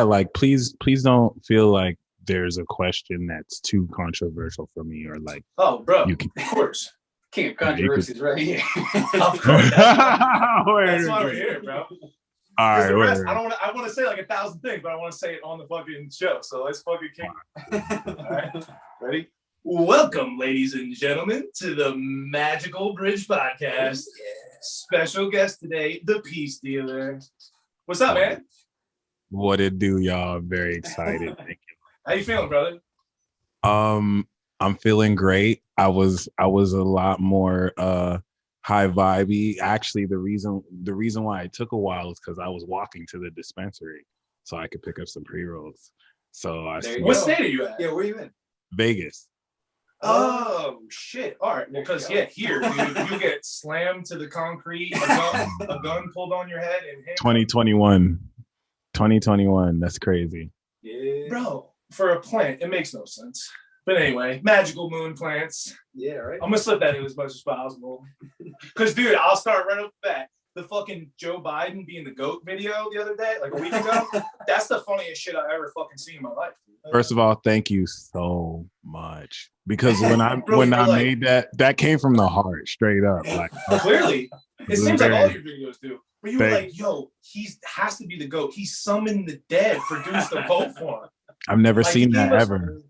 like please don't feel like there's a question that's too controversial for me or like Oh, bro, you can of course. King of you could controversies right here. Of course. That's why we're wait. here, bro. All Because right, the rest, wait. I want to say like 1,000 things, but I want to say it on the fucking show. So let's fucking kick it. All right. Ready? Welcome, ladies and gentlemen, to the Magical Bridge Podcast. Special guest today, the Peace Dealer. What's up, man? What it do, y'all? I'm very excited. Thank How you feeling, brother? you. I'm feeling great. I was a lot more high vibey. Actually, the reason why it took a while is because I was walking to the dispensary so I could pick up some pre-rolls. So What state are you at? Yeah, where are you in? Vegas. Oh shit! All right, well, because here, dude, you get slammed to the concrete, a gun pulled on your head, and 2021. That's crazy. Yeah, bro. For a plant, it makes no sense. But anyway, magical moon plants. Yeah, right. I'm gonna slip that in as much as possible. Because, dude, I'll start right off the bat. The fucking Joe Biden being the GOAT video the other day, like a week ago, that's the funniest shit I ever fucking seen in my life. Dude. First of all, thank you so much. Because when I Bro, when I like, made that came from the heart, straight up. Like clearly, it seems like all your videos do. But you were Thank- like, yo, he has to be the GOAT. He summoned the dead for dudes to vote for him. I've never Like, seen that ever.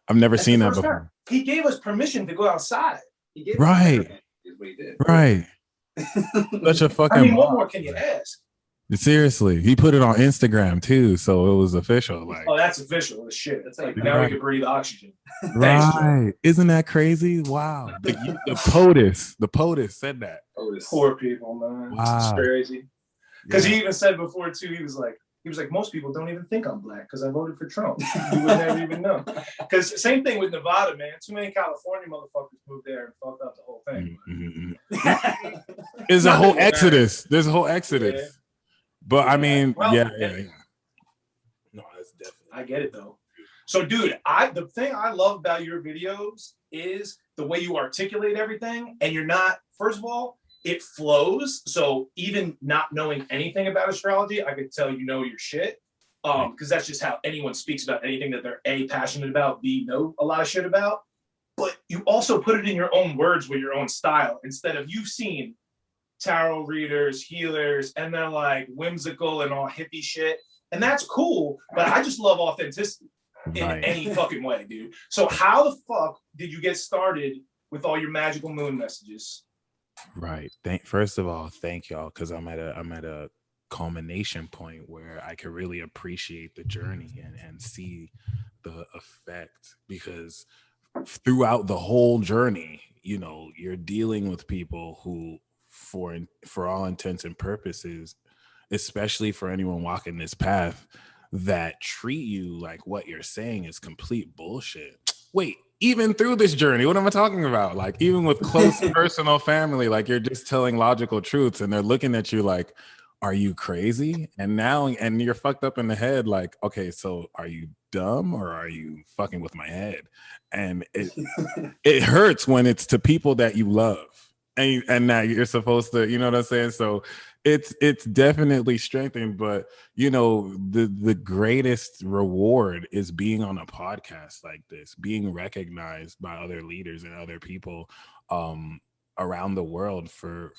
I've never seen that before. Time. He gave us permission to go outside. He gave Right. Is what he did. Right. Such a fucking I mean, what more can you ask? Seriously, he put it on Instagram too, so it was official. Like, oh, that's official as shit. That's like Right. now we can breathe oxygen. Right? Isn't that crazy? Wow. The POTUS said that. Poor people, man. Wow. It's crazy. Because Yeah. he even said before too, he was like, most people don't even think I'm black because I voted for Trump. You would never even know. Because same thing with Nevada, man. Too many California motherfuckers moved there and fucked up the whole thing. Mm-hmm. There's a whole exodus. There's a whole exodus. Yeah. But I mean, well, yeah. No, that's definitely. I get it though. So, dude, the thing I love about your videos is the way you articulate everything, and you're not. First of all, it flows. So even not knowing anything about astrology, I could tell you know your shit. Because that's just how anyone speaks about anything that they're A, passionate about, B, know a lot of shit about. But you also put it in your own words with your own style. Instead of you've seen tarot readers, healers, and they're like whimsical and all hippie shit. And that's cool, but I just love authenticity in any fucking way, dude. So how the fuck did you get started with all your magical moon messages? Right. First of all, thank y'all, because I'm at a culmination point where I can really appreciate the journey and see the effect, because throughout the whole journey, you know, you're dealing with people who, for all intents and purposes, especially for anyone walking this path, that treat you like what you're saying is complete bullshit. Wait, even through this journey, what am I talking about? Like, even with close personal family, like you're just telling logical truths and they're looking at you like, are you crazy? And you're fucked up in the head. Like, okay, so are you dumb or are you fucking with my head? And it hurts when it's to people that you love and now you're supposed to, you know what I'm saying? So it's definitely strengthened, but you know, the greatest reward is being on a podcast like this, being recognized by other leaders and other people around the world for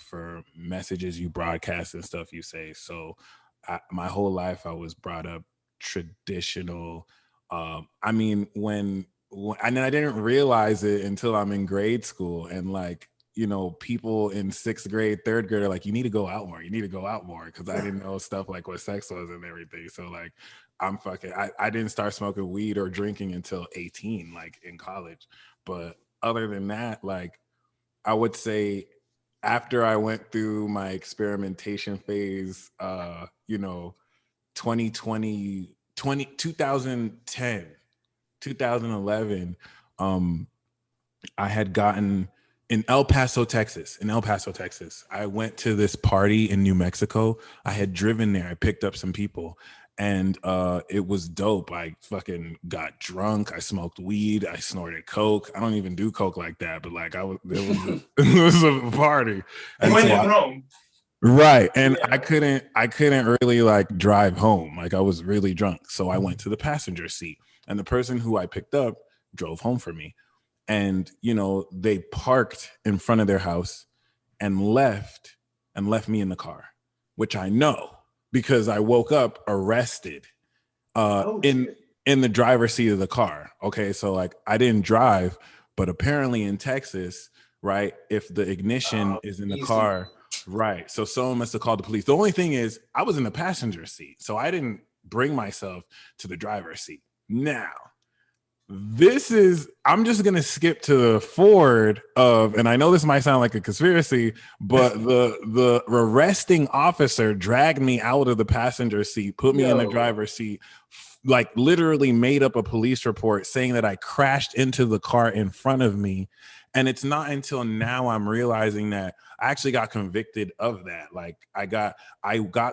messages you broadcast and stuff you say. So my whole life I was brought up traditional. I mean, and I didn't realize it until I'm in grade school, and like, you know, people in 6th grade, 3rd grade are like, you need to go out more. Because I didn't know stuff like what sex was and everything. So like, I didn't start smoking weed or drinking until 18, like in college. But other than that, like, I would say after I went through my experimentation phase, you know, 2010, 2011, I had gotten in El Paso, Texas. I went to this party in New Mexico. I had driven there. I picked up some people, and it was dope. I fucking got drunk. I smoked weed. I snorted coke. I don't even do coke like that, but like it was a party. And when in Rome. Right. And I couldn't really like drive home. Like I was really drunk. So I went to the passenger seat and the person who I picked up drove home for me. And, they parked in front of their house and left me in the car, which I know because I woke up arrested in the driver's seat of the car. Okay. So like I didn't drive, but apparently in Texas, right, if the ignition is in the car, right. So someone must have called the police. The only thing is I was in the passenger seat. So I didn't bring myself to the driver's seat. Now, I'm just gonna skip to the forward of, and I know this might sound like a conspiracy, but the arresting officer dragged me out of the passenger seat, put me in the driver's seat, like literally made up a police report saying that I crashed into the car in front of me. And it's not until now I'm realizing that I actually got convicted of that. Like I got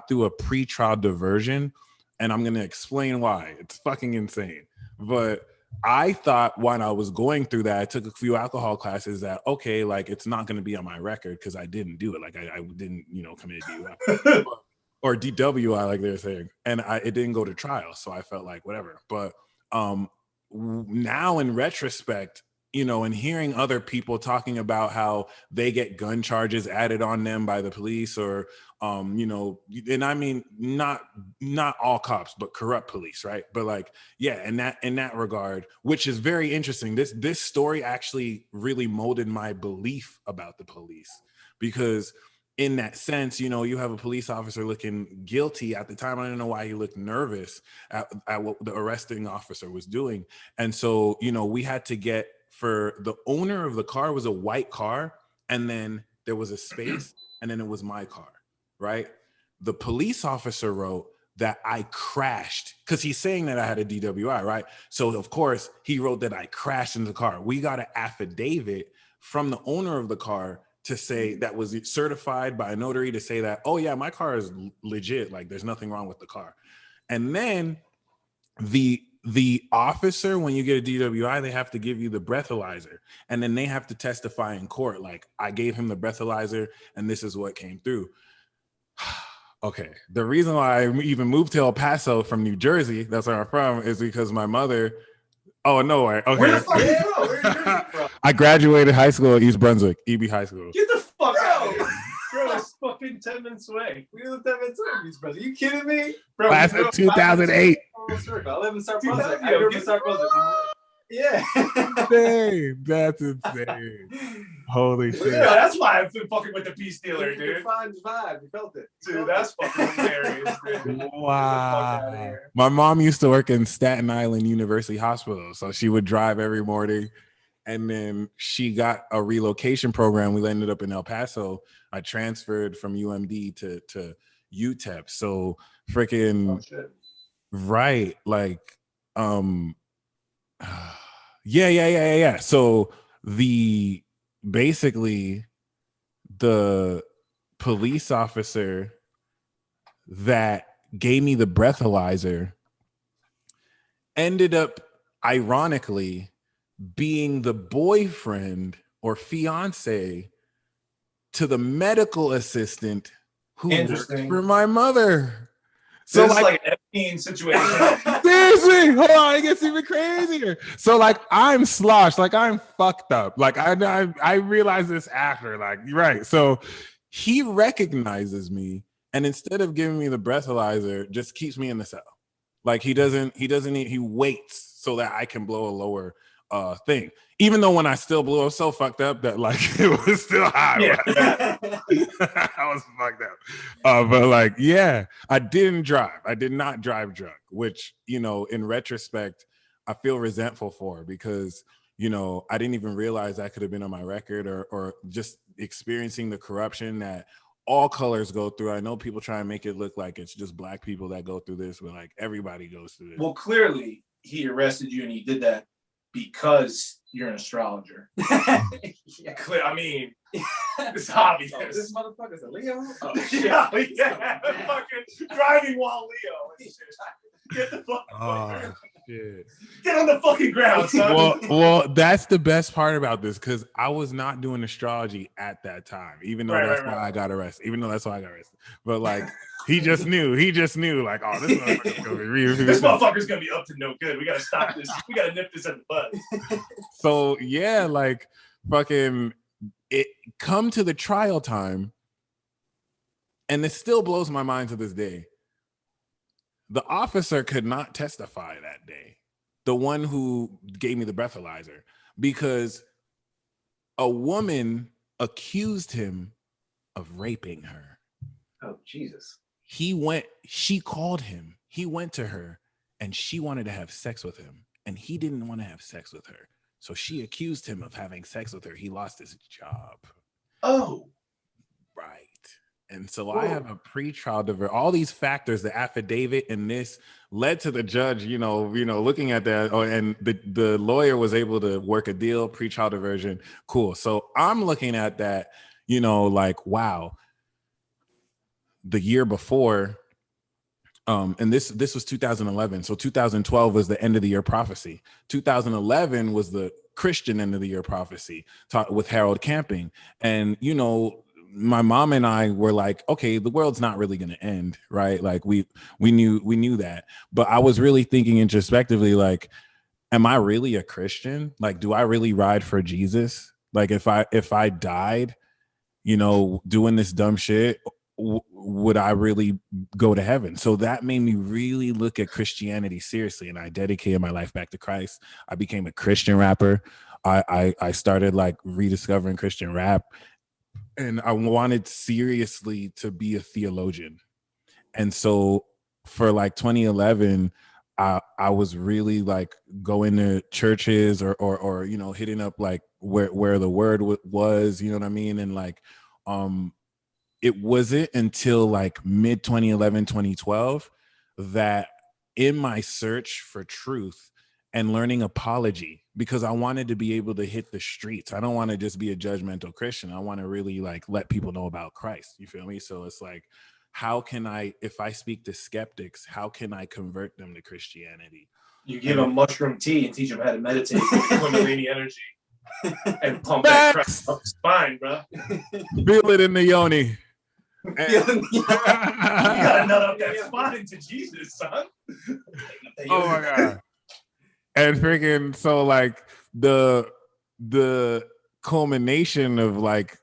through a pre-trial diversion, and I'm gonna explain why. It's fucking insane. But I thought when I was going through that, I took a few alcohol classes that, okay, like it's not going to be on my record because I didn't do it. Like I didn't, commit DUI or DWI, like they're saying. And it didn't go to trial. So I felt like whatever. But now in retrospect, and hearing other people talking about how they get gun charges added on them by the police or, and I mean, not all cops, but corrupt police. Right. But like, yeah. In that regard, which is very interesting. This story actually really molded my belief about the police because in that sense, you have a police officer looking guilty at the time. I don't know why he looked nervous at what the arresting officer was doing. And so, we had to get, for the owner of the car was a white car, and then there was a space, and then it was my car, right? The police officer wrote that I crashed because he's saying that I had a DWI, right? So of course he wrote that I crashed into the car. We got an affidavit from the owner of the car to say that was certified by a notary to say that, oh yeah, my car is legit. Like there's nothing wrong with the car. And then the officer, when you get a DWI, they have to give you the breathalyzer, and then they have to testify in court. Like I gave him the breathalyzer and this is what came through. Okay. The reason why I even moved to El Paso from New Jersey, that's where I'm from, is because my mother, oh, no way. Okay. Where the fuck are you from? Where are you from? I graduated high school at East Brunswick, EB High School. Get the fuck out. Bro, it's fucking 10 minutes away. We live 10 minutes away, East Brunswick. Are you kidding me? Bro, class of 2008. I live in South Brunswick. I grew up in South Brunswick. Yeah. Dang, that's insane. Holy shit. Yeah, that's why I've been fucking with the peace dealer, dude. Fine vibe. You felt it. Dude, that's fucking hilarious. Wow. My mom used to work in Staten Island University Hospital. So she would drive every morning. And then she got a relocation program. We ended up in El Paso. I transferred from UMD to UTEP. So freaking right. Like, yeah. So basically the police officer that gave me the breathalyzer ended up ironically being the boyfriend or fiance to the medical assistant who works for my mother. So this is like an Epstein situation. Seriously, hold on, it gets even crazier. So like I'm sloshed, like I'm fucked up. Like I realized this after, like right. So he recognizes me, and instead of giving me the breathalyzer, just keeps me in the cell. Like he waits so that I can blow a lower thing. Even though when I still blew, I was so fucked up that like it was still high. Yeah. I was fucked up. But like, yeah, I didn't drive. I did not drive drunk, which, in retrospect, I feel resentful for because, I didn't even realize that could have been on my record or just experiencing the corruption that all colors go through. I know people try and make it look like it's just black people that go through this, but like everybody goes through this. Well, clearly he arrested you and he did that because you're an astrologer. Yeah. I mean, it's obvious. Oh, this motherfucker's a Leo? Oh, yeah. Fucking driving while Leo. Get the fuck away. shit. Get on the fucking ground, son. Well, that's the best part about this because I was not doing astrology at that time, even though that's why I got arrested. But like, he just knew. Like, oh, this motherfucker's gonna be real. This motherfucker's gonna be up to no good. We gotta stop this. We gotta nip this in the bud. So yeah, like, fucking, it come to the trial time, and it still blows my mind to this day. The officer could not testify that day, the one who gave me the breathalyzer, because a woman accused him of raping her. Oh, Jesus. She called him, he went to her, and she wanted to have sex with him, and he didn't want to have sex with her. So she accused him of having sex with her. He lost his job. Oh. Right. And so I have a pre-trial all these factors, the affidavit and this led to the judge, looking at that. Oh, and the lawyer was able to work a deal, pre-trial diversion. Cool. So I'm looking at that, like, wow. The year before, and this was 2011. So 2012 was the end of the year prophecy. 2011 was the Christian end of the year prophecy with Harold Camping. And, my mom and I were like, okay, the world's not really going to end, right? Like we knew that, but I was really thinking introspectively, like, am I really a Christian? Like, do I really ride for Jesus? Like, if I died, doing this dumb shit, would I really go to heaven? So that made me really look at Christianity seriously, and I dedicated my life back to Christ. I became a Christian rapper. I started like rediscovering Christian rap. And I wanted seriously to be a theologian. And so for like 2011, I was really like going to churches or hitting up like where the word was, you know what I mean? And like, it wasn't until like mid 2011, 2012 that in my search for truth and learning apology, because I wanted to be able to hit the streets. I don't want to just be a judgmental Christian. I want to really like let people know about Christ. You feel me? So it's like, how can I, if I speak to skeptics, how can I convert them to Christianity? You give them mushroom tea and teach them how to meditate with Kundalini energy and pump that crap up the spine, bro. Feel it in the yoni. You gotta nut up that spine to Jesus, son. Oh my God. And freaking, so like the culmination of like,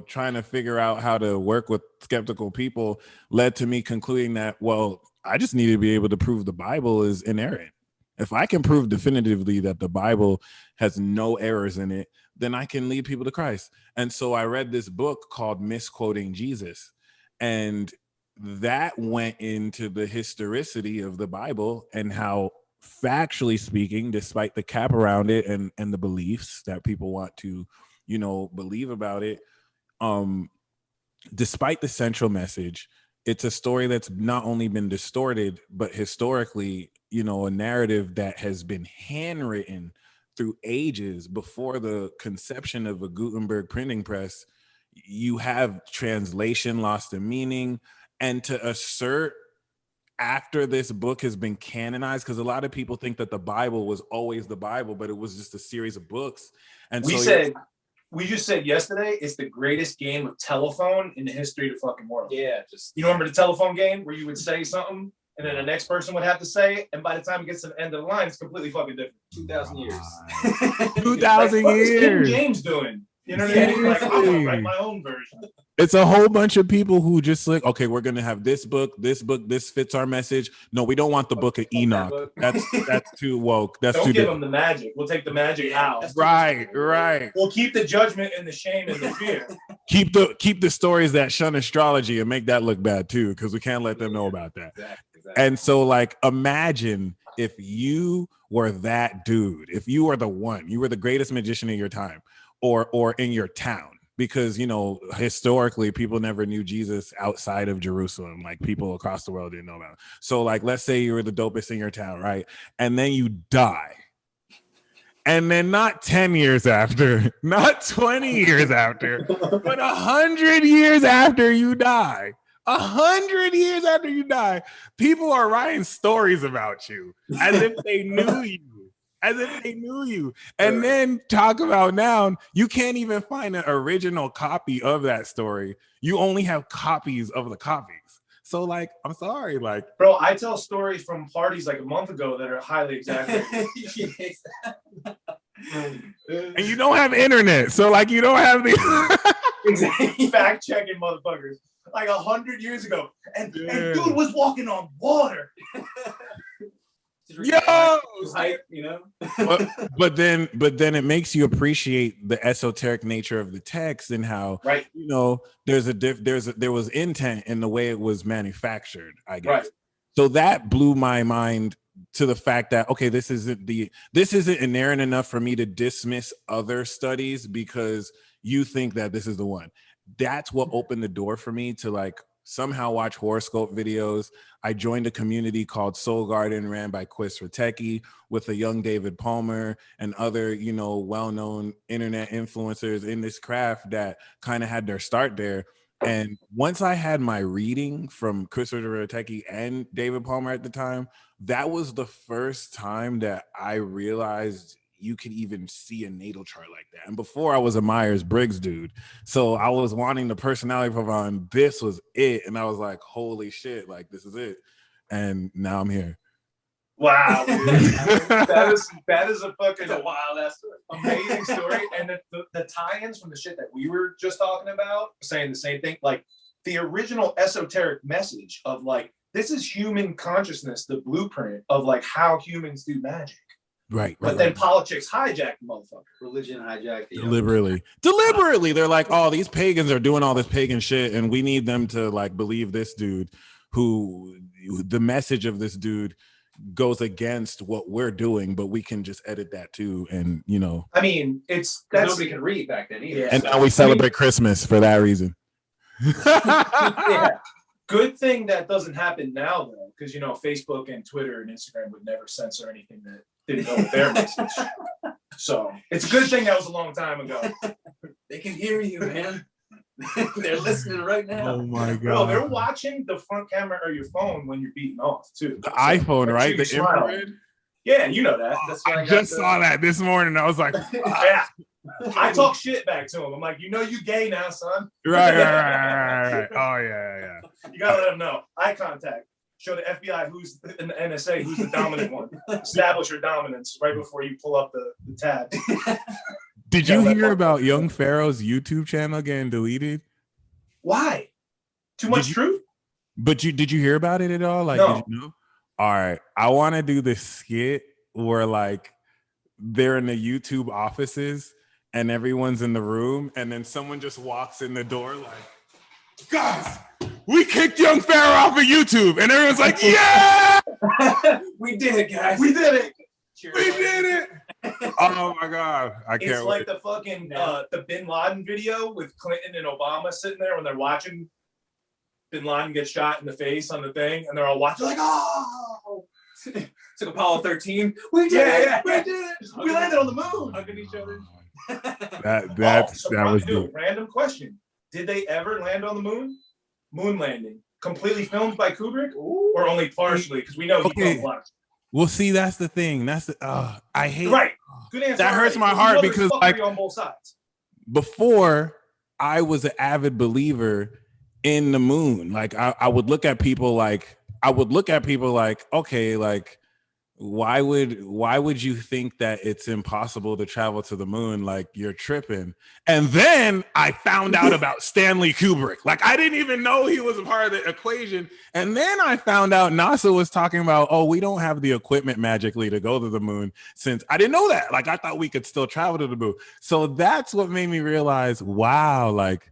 trying to figure out how to work with skeptical people led to me concluding that, well, I just need to be able to prove the Bible is inerrant. If I can prove definitively that the Bible has no errors in it, then I can lead people to Christ. And so I read this book called Misquoting Jesus. And that went into the historicity of the Bible and how, factually speaking, despite the cap around it and the beliefs that people want to, believe about it, despite the central message, it's a story that's not only been distorted, but historically, a narrative that has been handwritten through ages before the conception of a Gutenberg printing press. You have translation lost in meaning, and to assert after this book has been canonized, because a lot of people think that the Bible was always the Bible, but it was just a series of books. And we just said yesterday it's the greatest game of telephone in the history of the fucking world. Yeah, you remember the telephone game where you would say something and then the next person would have to say it, and by the time it gets to the end of the line, it's completely fucking different. 2,000 years. 2,000 what years. is King James doing? You know what I mean? Like, I'm gonna write my own version. It's a whole bunch of people who just like, okay, we're gonna have this book, this fits our message. No, we don't want the book of Enoch. That's too woke. That's don't too give them the magic. We'll take the magic out. Right. We'll keep the judgment and the shame and the fear. Keep the stories that shun astrology and make that look bad too, because we can't let them know about that. Exactly. And so, like, imagine if you were that dude, if you were the one, you were the greatest magician of your time, or in your town. Because, historically, people never knew Jesus outside of Jerusalem. Like, people across the world didn't know about him. So, like, let's say you were the dopest in your town, right? And then you die. And then not 10 years after, not 20 years after, but 100 years after you die, 100 years after you die, people are writing stories about you as if they knew you. As if they knew you. And then talk about now, you can't even find an original copy of that story. You only have copies of the copies. So, like, I'm sorry, like, bro, I tell stories from parties like a month ago that are highly exaggerated. and you don't have internet, so like, you don't have the exactly fact checking motherfuckers like 100 years ago, and dude was walking on water. Yo, hype, you know. but then it makes you appreciate the esoteric nature of the text and how, right, you know, there was intent in the way it was manufactured, I guess. Right. So that blew my mind to the fact that, okay, this isn't inerrant enough for me to dismiss other studies because you think that this is the one. That's what opened the door for me to like somehow watch horoscope videos. I joined a community called Soul Garden, ran by Chris Ritecki, with a young David Palmer and other, you know, well-known internet influencers in this craft that kind of had their start there. And once I had my reading from Chris Ritecki and David Palmer at the time, that was the first time that I realized you could even see a natal chart like that. And before, I was a Myers-Briggs dude. So I was wanting the personality profile, and this was it. And I was like, holy shit, like, this is it. And now I'm here. Wow, dude. that is a fucking wild ass story. Amazing story. And the tie-ins from the shit that we were just talking about, saying the same thing, like the original esoteric message of like, this is human consciousness, the blueprint of like how humans do magic. Right. But then politics hijacked the motherfucker. Religion hijacked it. Deliberately. They're like, oh, these pagans are doing all this pagan shit, and we need them to like believe this dude who the message of this dude goes against what we're doing, but we can just edit that too. And you know, I mean, that's nobody could read back then either. Yeah. And now we celebrate Christmas for that reason. Yeah. Good thing that doesn't happen now though, because you know, Facebook and Twitter and Instagram would never censor anything that didn't go with their message. So it's a good thing that was a long time ago. They can hear you, man. They're listening right now. Oh my god. Bro, they're watching the front camera or your phone when you're beating off too. The iPhone, right? The infrared. Yeah, you know that. That's I just saw that this morning. I was like, yeah. I talk shit back to him. I'm like, you know, you gay now, son. Right. Oh yeah. You gotta let them know. Eye contact. Show the FBI who's in the NSA, who's the dominant one. Establish your dominance right before you pull up the tab. Did you hear about Young Pharaoh's YouTube channel getting deleted? Why? Too much truth? But did you hear about it at all? Like, no. Did you know? All right. I want to do this skit where like they're in the YouTube offices and everyone's in the room, and then someone just walks in the door like, guys, we kicked Young Pharaoh off of YouTube, and everyone's like, yeah, we did it, guys. We did it. Cheers. We did it. Oh my god, I can't. It's like the fucking the Bin Laden video with Clinton and Obama sitting there when they're watching Bin Laden get shot in the face on the thing, and they're all watching like, oh. It's like Apollo 13. We did it. We did it. We landed on the moon. Hugging each other. That was good. Random question: did they ever land on the moon? Moon landing, completely filmed by Kubrick, or only partially? Because we know he filmed lots. Well, see, that's the thing. That's the I hate. Right. Good answer. That hurts my heart because like on both sides. Before, I was an avid believer in the moon. Like I would look at people like okay, like why would you think that it's impossible to travel to the moon? Like, you're tripping. And then I found out about Stanley Kubrick. Like, I didn't even know he was a part of the equation. And then I found out NASA was talking about, oh, we don't have the equipment magically to go to the moon, since I didn't know that. Like, I thought we could still travel to the moon. So that's what made me realize, wow, like,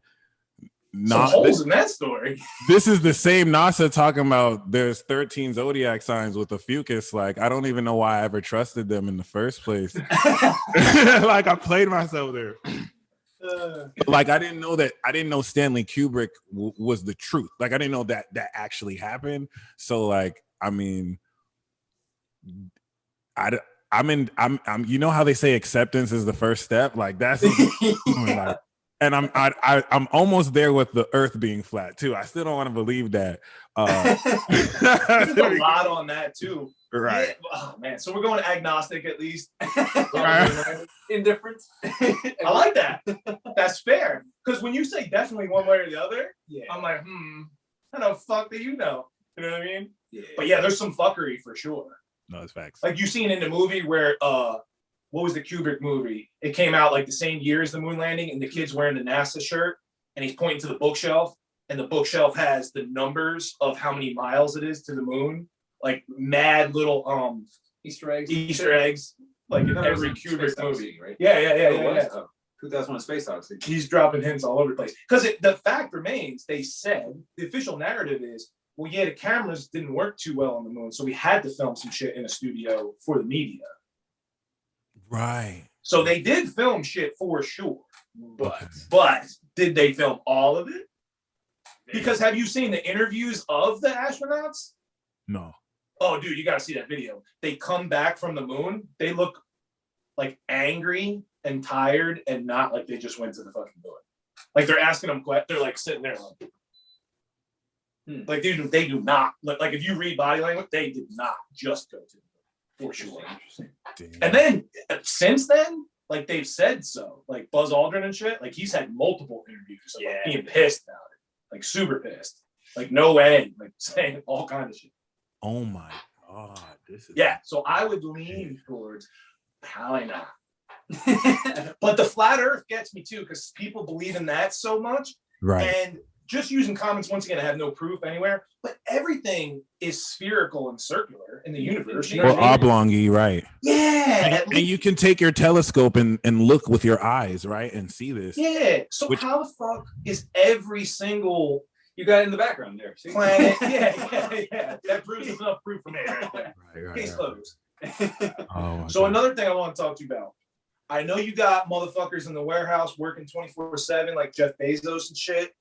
some holes in that story. This is the same NASA talking about there's 13 zodiac signs with a fucus. Like, I don't even know why I ever trusted them in the first place. Like, I played myself there. Like, I didn't know Stanley Kubrick was the truth. Like, I didn't know that actually happened. So, like, I mean, I'm you know how they say acceptance is the first step? Like, that's like, And I'm almost there with the Earth being flat too. I still don't want to believe that. There's a lot on that too. Right. Yeah. Oh man. So we're going agnostic at least. Right. Indifference. I like that. That's fair. Because when you say definitely one way or the other, Yeah. I'm like, how the fuck do you know? You know what I mean? Yeah. But yeah, there's some fuckery for sure. No, it's facts. Like you seen in the movie where what was the Kubrick movie? It came out like the same year as the moon landing, and the kid's wearing the NASA shirt, and he's pointing to the bookshelf, and the bookshelf has the numbers of how many miles it is to the moon, like mad little Easter eggs. Like in every Kubrick movie, Odyssey, right? Yeah. 2001: Space Odyssey. He's dropping hints all over the place because the fact remains. They said the official narrative is, well, yeah, the cameras didn't work too well on the moon, so we had to film some shit in a studio for the media. Right. So they did film shit for sure, but did they film all of it? Because have you seen the interviews of the astronauts? No. Oh, dude, you got to see that video. They come back from the moon. They look like angry and tired and not like they just went to the fucking moon. Like they're asking them questions. They're like sitting there like, they do not. Like if you read body language, they did not just go to the moon, for sure. Damn. And then since then, like they've said so. Like Buzz Aldrin and shit, like he's had multiple interviews of like being pissed about it. Like super pissed. Like no way. Like saying all kinds of shit. Oh my God. This is so I would lean towards probably not. But the flat earth gets me too, because people believe in that so much. right. And just using comments, once again, I have no proof anywhere, but everything is spherical and circular in the universe. You know Or oblongy, right. Yeah. And you can take your telescope and look with your eyes, right? And see this. Yeah. So how the fuck is every single You got it in the background there. See? planet? Yeah. That proves enough proof for me right there. Right. Case closed. Oh, So another thing I want to talk to you about. I know you got motherfuckers in the warehouse working 24/7 like Jeff Bezos and shit.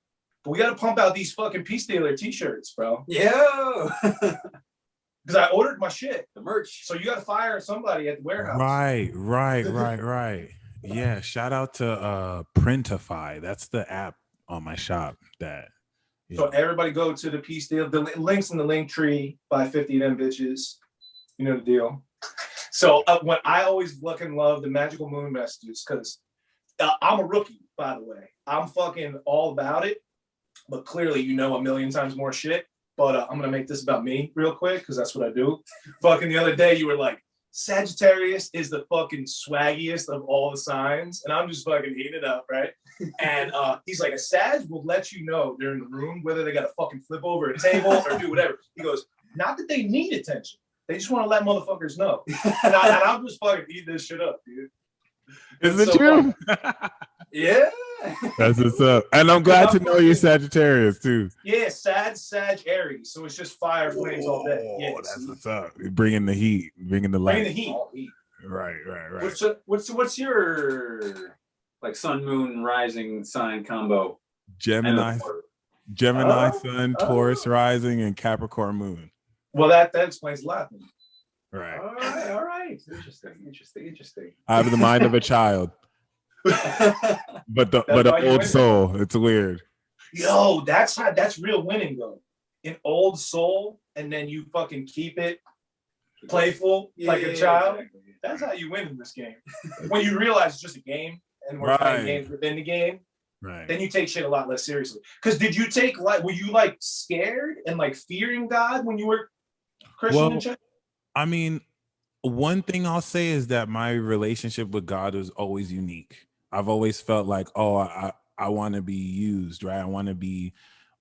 But we got to pump out these fucking Peace Dealer t-shirts, bro. Yo. Because I ordered my shit. The merch. So you got to fire somebody at the warehouse. Right. Yeah, shout out to Printify. That's the app on my shop that. So everybody go to the Peace Dealer. The links in the link tree. Buy 50 of them bitches. You know the deal. So when I always fucking love the Magical Moon messages, because I'm a rookie, by the way. I'm fucking all about it. But clearly, you know a million times more shit. But I'm going to make this about me real quick, because that's what I do. Fucking the other day, you were like, Sagittarius is the fucking swaggiest of all the signs. And I'm just fucking eating it up, right? And he's like, a Sag will let you know they're in the room, whether they got to fucking flip over a table or do whatever. He goes, not that they need attention. They just want to let motherfuckers know. And I'm just fucking eating this shit up, dude. Is it true? Yeah. That's what's up. And I'm glad to know you're Sagittarius too. Yeah, Sag, Aries. So it's just fire flames all day. Yeah, that's what's up. You're bringing the heat, bringing the light. Bringing the heat. Right. What's your like sun, moon, rising sign combo? Gemini sun, Taurus rising, and Capricorn moon. Well, that explains a lot. Right. All right. Interesting. I have the mind of a child. but an old soul. It's weird. Yo, that's real winning though. An old soul, and then you fucking keep it playful like a child. Exactly. That's how you win in this game. When you realize it's just a game, and we're playing games within the game. Right. Then you take shit a lot less seriously. Because were you like scared and like fearing God when you were Christian and shit? I mean, one thing I'll say is that my relationship with God is always unique. I've always felt like, I want to be used, right? I want to be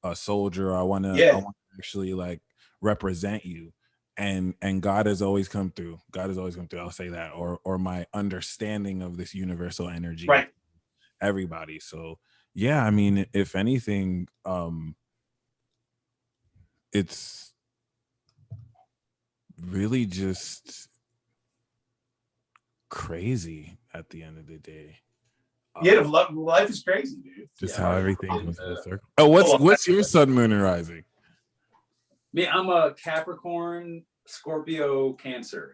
a soldier. I want to actually like represent you. And God has always come through. I'll say that. Or my understanding of this universal energy. Right. Everybody. So yeah, I mean, if anything, it's really just crazy at the end of the day. Life is crazy, dude. Just how everything comes full circle. Oh, what's your sun, moon, and rising? Me, I'm a Capricorn, Scorpio, Cancer.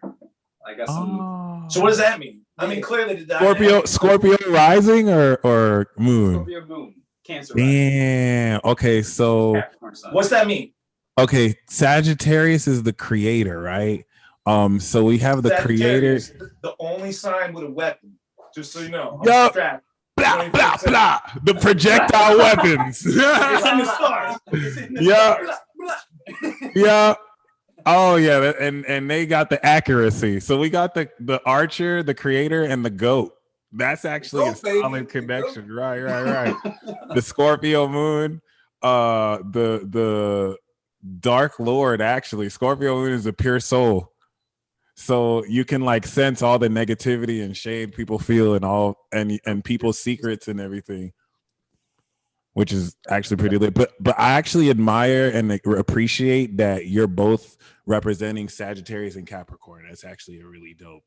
I got some. Oh. So what does that mean? I mean, clearly the Scorpio rising or moon? Scorpio moon, Cancer. Damn. Okay, so what's that mean? Okay, Sagittarius is the creator, right? So we have the creator. The only sign with a weapon. Just so you know. Yup. Blah, blah, blah. The projectile weapons. It's in the stars. Yeah. Yeah. Oh yeah, and they got the accuracy. So we got the archer, the creator, and the goat. That's actually a solid connection. Right. The Scorpio moon, the Dark Lord. Actually, Scorpio moon is a pure soul. So you can like sense all the negativity and shade people feel and people's secrets and everything, which is actually pretty lit. But I actually admire and appreciate that you're both representing Sagittarius and Capricorn. That's actually a really dope,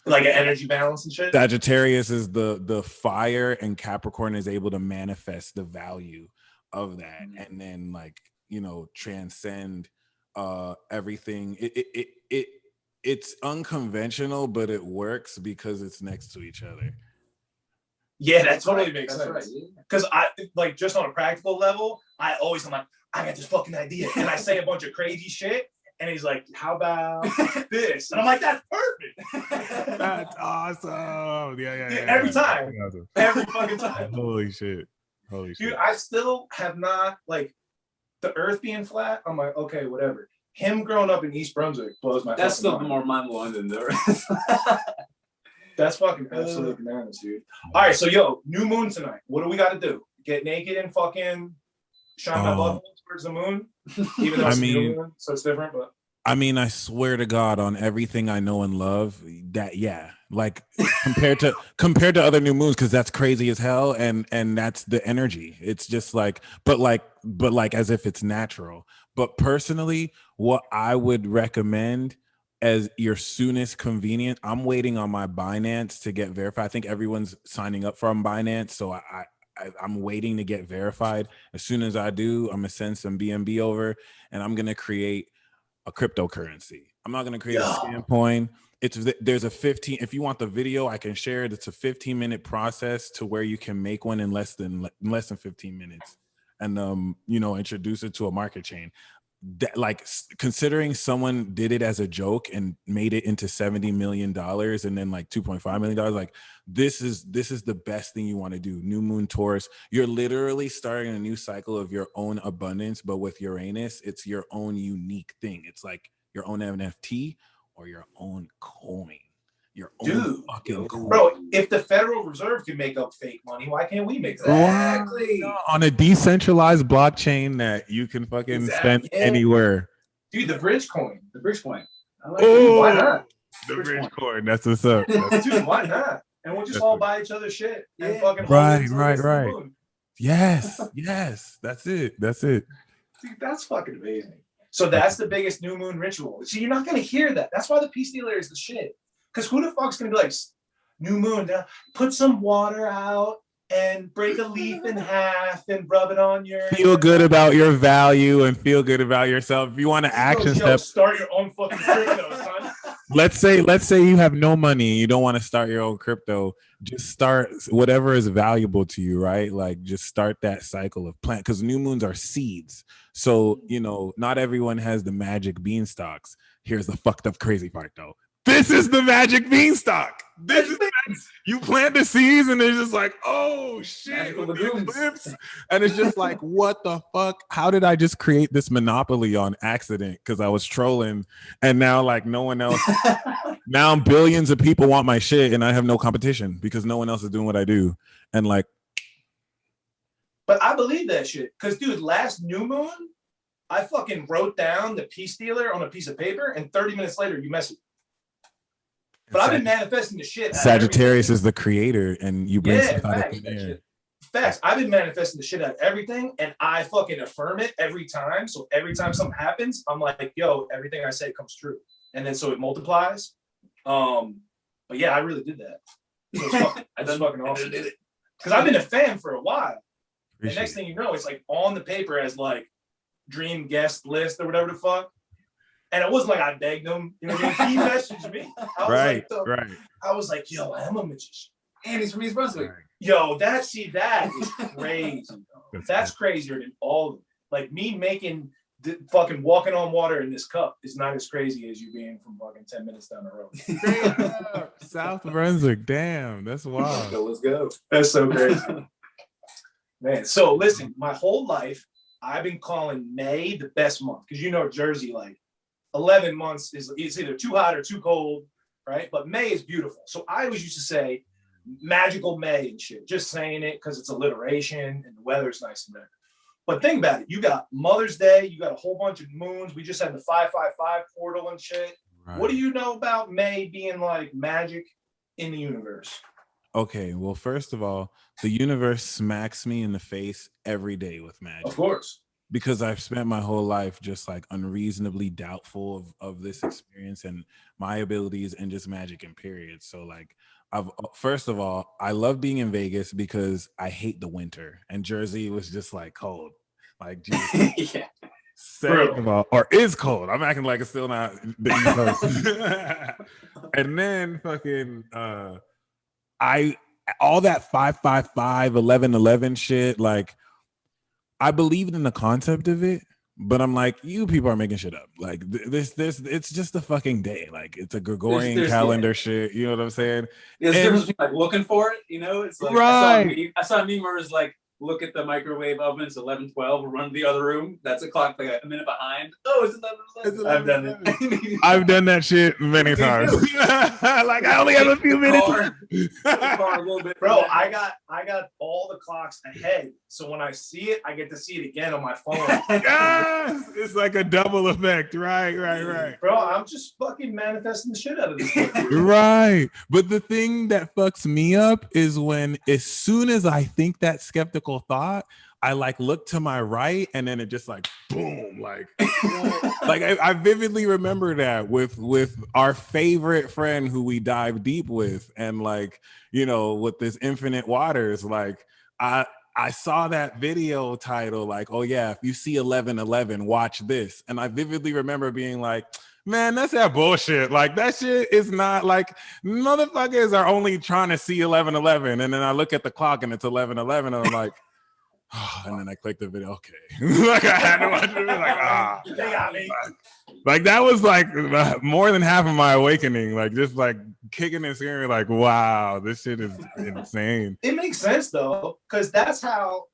like an energy balance and shit. Sagittarius is the fire, and Capricorn is able to manifest the value of that, and then transcend everything. It's unconventional, but it works because it's next to each other. Yeah, that totally makes sense. Because I like, just on a practical level, I'm like, I got this fucking idea, and I say a bunch of crazy shit, and he's like, how about this? And I'm like, that's perfect. That's awesome. Yeah. Every time. Every fucking time. Holy shit. Dude, I still have not, like, the earth being flat, I'm like, okay, whatever. Him growing up in East Brunswick blows my That's still mind. more mind-blowing than the earth. That's fucking absolute bananas, dude. All right, so yo, new moon tonight. What do we got to do? Get naked and fucking shine my butthole towards the moon? Even though it's new moon, so it's different, but... I mean, I swear to God, on everything I know and love, that like compared to other new moons, because that's crazy as hell, and that's the energy. It's just like, but as if it's natural. But personally, what I would recommend as your soonest convenient, I'm waiting on my Binance to get verified. I think everyone's signing up from Binance, so I'm waiting to get verified. As soon as I do, I'm gonna send some BNB over, and I'm gonna create a cryptocurrency. I'm not gonna create a scam coin. There's a 15. If you want the video, I can share it. It's a 15-minute process to where you can make one in less than 15 minutes, and introduce it to a market chain. That, like, considering someone did it as a joke and made it into $70 million and then like $2.5 million, like this is the best thing you want to do. New moon Taurus, you're literally starting a new cycle of your own abundance, but with Uranus, it's your own unique thing. It's like your own NFT or your own coin. Your own fucking coin. Bro, if the Federal Reserve can make up fake money, why can't we make that? Exactly. On a decentralized blockchain that you can fucking spend anywhere. Dude, the bridge coin. I like it. Why not? The bridge coin. That's what's up. Dude, why not? And we'll just all buy each other shit. And fucking right. Yes. That's it. Dude, that's fucking amazing. So that's the biggest new moon ritual. See, you're not going to hear that. That's why the peace dealer is the shit. Because who the fuck's going to be like, new moon, put some water out and break a leaf in half and rub it on your... Feel good about your value and feel good about yourself. If you want to action step... Start your own fucking crypto, son. Let's say you have no money and you don't want to start your own crypto. Just start whatever is valuable to you, right? Like, just start that cycle of plant, because new moons are seeds. So, not everyone has the magic beanstalks. Here's the fucked up crazy part, though. This is the magic beanstalk. You plant the seeds and it's just like, oh shit, with the eclipse. And it's just like, what the fuck? How did I just create this monopoly on accident? Because I was trolling, and now like no one else. Now billions of people want my shit, and I have no competition because no one else is doing what I do. And like, but I believe that shit. Because dude, last new moon, I fucking wrote down the peace dealer on a piece of paper, and 30 minutes later, you messaged. But I've been manifesting the shit. Sagittarius is the creator, and you bring stuff out of thin air. Facts. I've been manifesting the shit out of everything, and I fucking affirm it every time. So every time something happens, I'm like, yo, everything I say comes true. And then so it multiplies. But yeah, I really did that. So I just fucking awesome. Because I've been a fan for a while. And next thing you know, it's like on the paper as like dream guest list or whatever the fuck. And it wasn't like I begged him. You know what I mean? He messaged me. I was like, yo, I'm a magician. And he's from East Brunswick. Right. Yo, that is crazy. That's crazier than all of it. Like me making fucking walking on water in this cup is not as crazy as you being from fucking 10 minutes down the road. South Brunswick, damn, that's wild. Let's go. That's so crazy. Man, so listen, my whole life, I've been calling May the best month. Because you know Jersey, like 11 months is it's either too hot or too cold, right? But May is beautiful. So I always used to say magical May and shit, just saying it because it's alliteration and the weather's nice and there. But think about it. You got Mother's Day, you got a whole bunch of moons. We just had the 555 portal and shit. Right. What do you know about May being like magic in the universe? Okay, well, first of all, the universe smacks me in the face every day with magic. Of course. Because I've spent my whole life just like unreasonably doubtful of this experience and my abilities and just magic in period. So like first of all, I love being in Vegas because I hate the winter and Jersey was just like cold. Like, geez. Yeah. Second of all, or is cold. I'm acting like it's still not the East Coast. And then fucking all that 555 11 shit, like I believed in the concept of it, but I'm like, you people are making shit up. Like this, it's just a fucking day. Like it's a Gregorian calendar shit. You know what I'm saying? There's a difference between like looking for it. You know, it's like right. I saw a meme where it was like, look at the microwave oven. It's 11:12. We'll run to the other room. That's a clock like a minute behind. Oh, it's 11:11. I've done it. I've done that shit many times. Like I only have a few minutes. Car a little bit. Bro, I got all the clocks ahead. So when I see it, I get to see it again on my phone. Yes, it's like a double effect. Right. Bro, I'm just fucking manifesting the shit out of this. Right. But the thing that fucks me up is when as soon as I think that skeptical thought, I like look to my right and then it just like boom, like like I vividly remember that with our favorite friend who we dive deep with, and like, you know, with this Infinite Waters, like I saw that video title like, oh yeah, if you see 11:11, watch this. And I vividly remember being like, man, that's that bullshit. Like that shit is not like, motherfuckers are only trying to see 11:11. And then I look at the clock and it's 11:11 and I'm like, oh, and then I click the video. Okay. Like I had to watch it. Like, they got me. Like that was like more than half of my awakening. Like just like kicking and screaming, like, wow, this shit is insane. It makes sense though, because that's how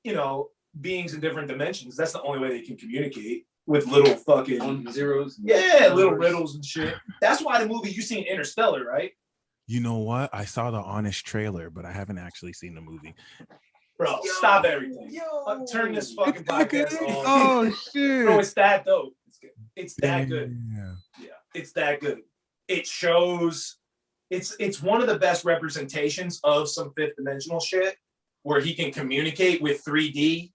you know, beings in different dimensions, that's the only way they can communicate. With little fucking zeros. Yeah, little riddles and shit. That's why the movie, you seen Interstellar, right? You know what? I saw the honest trailer, but I haven't actually seen the movie. Bro, stop everything. Turn this fucking podcast on. Oh shit. Bro, it's that dope. It's that good. Yeah, it's that good. It shows it's one of the best representations of some fifth dimensional shit where he can communicate with 3D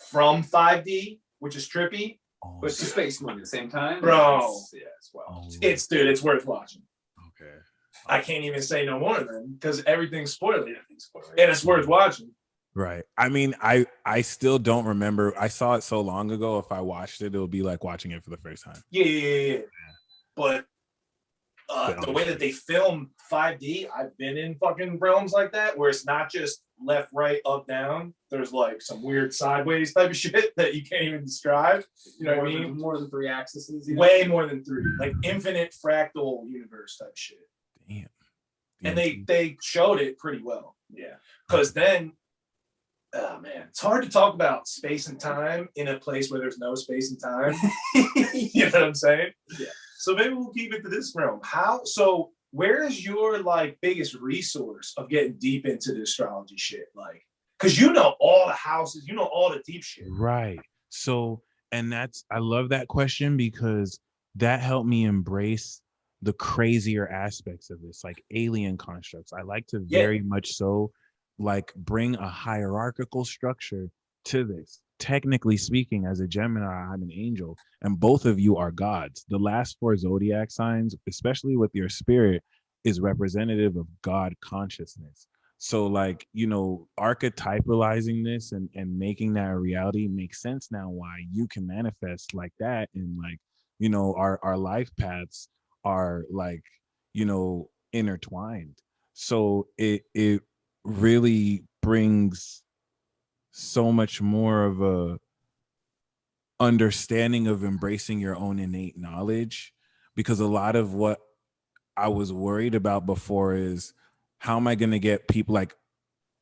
from 5D, which is trippy. But it's a space movie at the same time, bro. It's well. It's worth watching. Okay. I can't even say no more than because everything's spoiler. And it's worth watching. Right. I mean, I still don't remember. I saw it so long ago. If I watched it, it would be like watching it for the first time. Yeah. But the way that they film 5D, I've been in fucking realms like that where it's not just left, right, up, down. There's like some weird sideways type of shit that you can't even describe. You know what I mean? More than 3 axes. You know? Way more than 3. Like infinite fractal universe type shit. Damn. And they showed it pretty well. Yeah. Because then, oh man, it's hard to talk about space and time in a place where there's no space and time. You know what I'm saying? Yeah. So maybe we'll keep it to this realm. Where is your like biggest resource of getting deep into the astrology shit? Like, because you know all the houses, you know all the deep shit. Right. So, and I love that question because that helped me embrace the crazier aspects of this, like alien constructs. I like to very much so like bring a hierarchical structure to this. Technically speaking, as a Gemini, I'm an angel, and both of you are gods. The last 4 zodiac signs, especially with your spirit, is representative of God consciousness. So like, you know, archetypalizing this and making that a reality makes sense now why you can manifest like that and like our life paths are like, intertwined. So it really brings so much more of a understanding of embracing your own innate knowledge, because a lot of what I was worried about before is, how am I going to get people, like,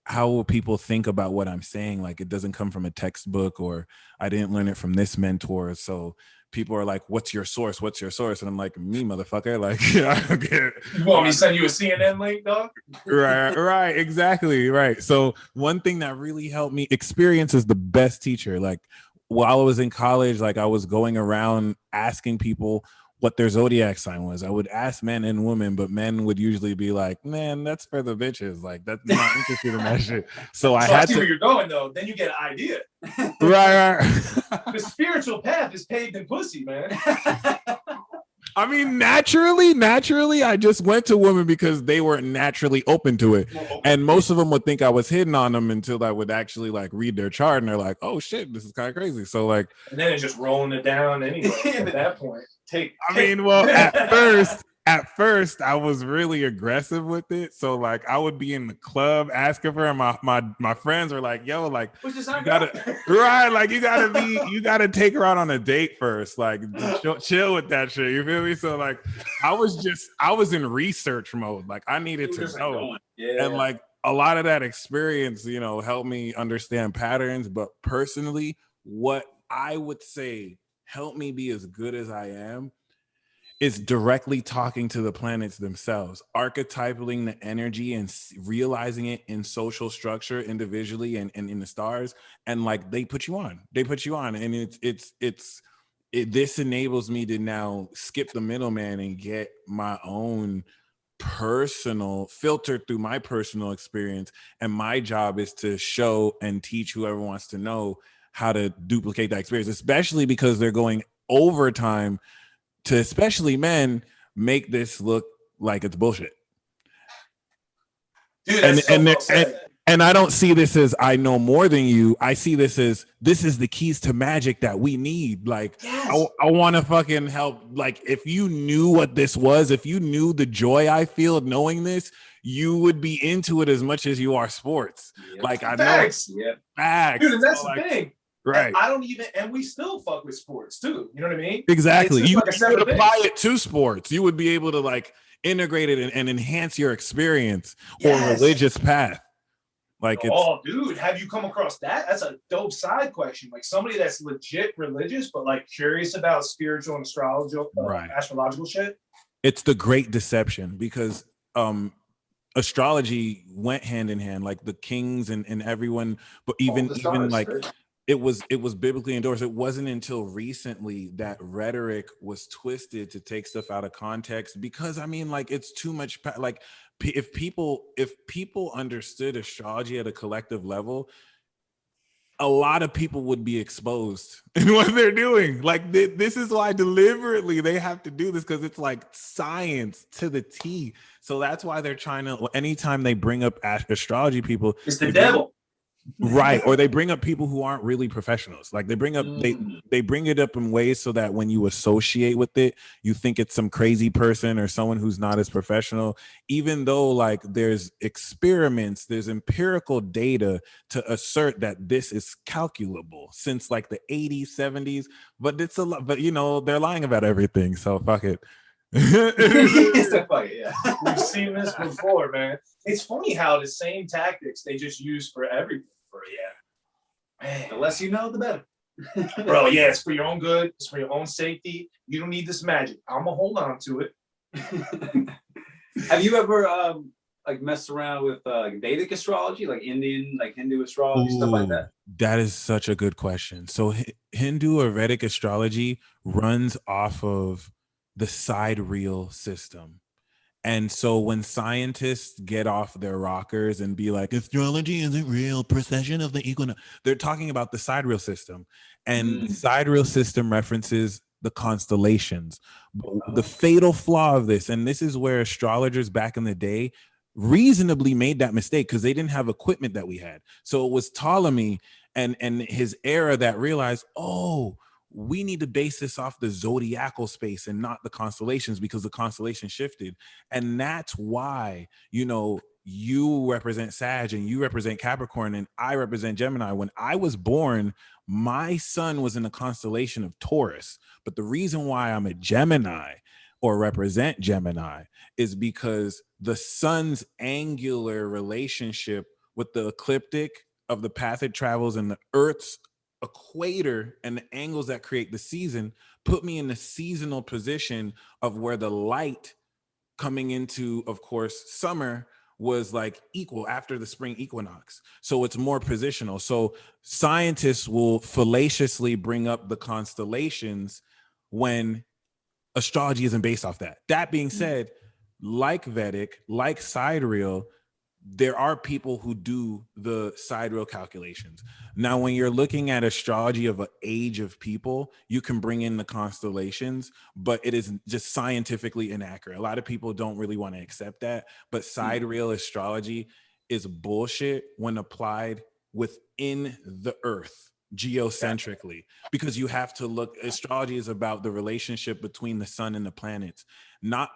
how will people think about what I'm saying? Like, it doesn't come from a textbook, or I didn't learn it from this mentor. So people are like, what's your source? What's your source? And I'm like, me, motherfucker. Like, I don't get it. You want me to send you a CNN link, dog? Right, exactly. Right. So one thing that really helped me, experience is the best teacher. Like, while I was in college, like, I was going around asking people what their zodiac sign was. I would ask men and women, but men would usually be like, man, that's for the bitches. Like, that's not interested in that shit. So I I see where you're going, though. Then you get an idea. Right. The spiritual path is paved in pussy, man. I mean, naturally, I just went to women because they weren't naturally open to it. And most of them would think I was hitting on them until I would actually like read their chart, and they're like, oh shit, this is kind of crazy. So like, and then it's just rolling it down anyway at that point. Well, at first I was really aggressive with it. So like, I would be in the club asking for her, and my friends are like, yo, like, you gotta right, like, you gotta take her out on a date first. Like, chill with that shit. You feel me? So like, I was in research mode. Like, I needed to know. Yeah. And like, a lot of that experience, helped me understand patterns. But personally, what I would say helped me be as good as I am is directly talking to the planets themselves, archetyping the energy and realizing it in social structure individually and in the stars. And like, they put you on. And this enables me to now skip the middleman and get my own personal filter through my personal experience. And my job is to show and teach whoever wants to know how to duplicate that experience, especially because they're going overtime to, especially men, make this look like it's bullshit. Dude, that's and I don't see this as I know more than you. I see this as, this is the keys to magic that we need. Like, yes. I want to fucking help. Like, if you knew what this was, if you knew the joy I feel knowing this, you would be into it as much as you are sports. Yep. Like, I Facts. know. Facts. Dude, and that's the thing. Right. And I don't even, and we still fuck with sports too. You know what I mean? Exactly. You would apply it to sports. You would be able to like integrate it and enhance your experience or religious path. Like, dude, have you come across that? That's a dope side question. Like, somebody that's legit religious, but like curious about spiritual and astrological shit. It's the great deception, because astrology went hand in hand, like the kings and everyone, but even like, it was biblically endorsed. It wasn't until recently that rhetoric was twisted to take stuff out of context, because I mean, like, it's too much. Like, if people understood astrology at a collective level, a lot of people would be exposed in what they're doing. Like, this is why deliberately they have to do this, because it's like science to the T. So that's why they're trying to, anytime they bring up astrology, people, it's the devil. Right. Or they bring up people who aren't really professionals. Like, they bring up they bring it up in ways so that when you associate with it, you think it's some crazy person or someone who's not as professional, even though like there's experiments, there's empirical data to assert that this is calculable since like the 80s, 70s. But it's a lot, but they're lying about everything. So fuck it. We've seen this before, man. It's funny how the same tactics they just use for everything. Man. The less you know, the better. Bro, yeah, it's for your own good. It's for your own safety. You don't need this magic. I'm gonna hold on to it. Have you ever like messed around with Vedic astrology, like Indian, like Hindu astrology, stuff like that? That is such a good question. So Hindu or Vedic astrology runs off of the sidereal system. And so when scientists get off their rockers and be like, astrology isn't real, precession of the equinox, they're talking about the sidereal system. And the sidereal system references the constellations. But the fatal flaw of this, and this is where astrologers back in the day reasonably made that mistake, because they didn't have equipment that we had. So it was Ptolemy and his era that realized, oh, we need to base this off the zodiacal space and not the constellations, because the constellation shifted. And that's why, you represent Sag and you represent Capricorn and I represent Gemini. When I was born, my sun was in the constellation of Taurus. But the reason why I'm a Gemini or represent Gemini is because the sun's angular relationship with the ecliptic of the path it travels and the Earth's equator and the angles that create the season put me in the seasonal position of where the light coming into, of course, summer was like equal after the spring equinox. So it's more positional. So scientists will fallaciously bring up the constellations when astrology isn't based off that. That being said, like Vedic, like sidereal, there are people who do the sidereal calculations. Now, when you're looking at astrology of an age of people, you can bring in the constellations, but it is just scientifically inaccurate. A lot of people don't really want to accept that, but sidereal astrology is bullshit when applied within the earth geocentrically, because you have to look, astrology is about the relationship between the sun and the planets, not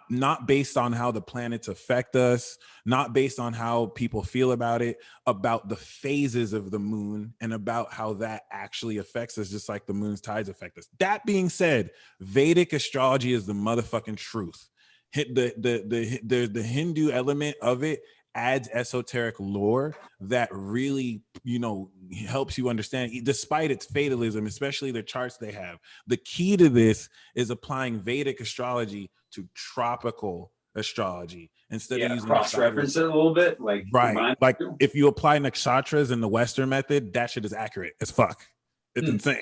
based on how the planets affect us, not based on how people feel about it, about the phases of the moon and about how that actually affects us, just like the moon's tides affect us. That being said, Vedic astrology is the motherfucking truth. The Hindu element of it adds esoteric lore that really, helps you understand, despite its fatalism, especially the charts they have. The key to this is applying Vedic astrology to tropical astrology instead of using cross-reference it a little bit, like right. Like if you apply nakshatras in the Western method, that shit is accurate as fuck. It's insane.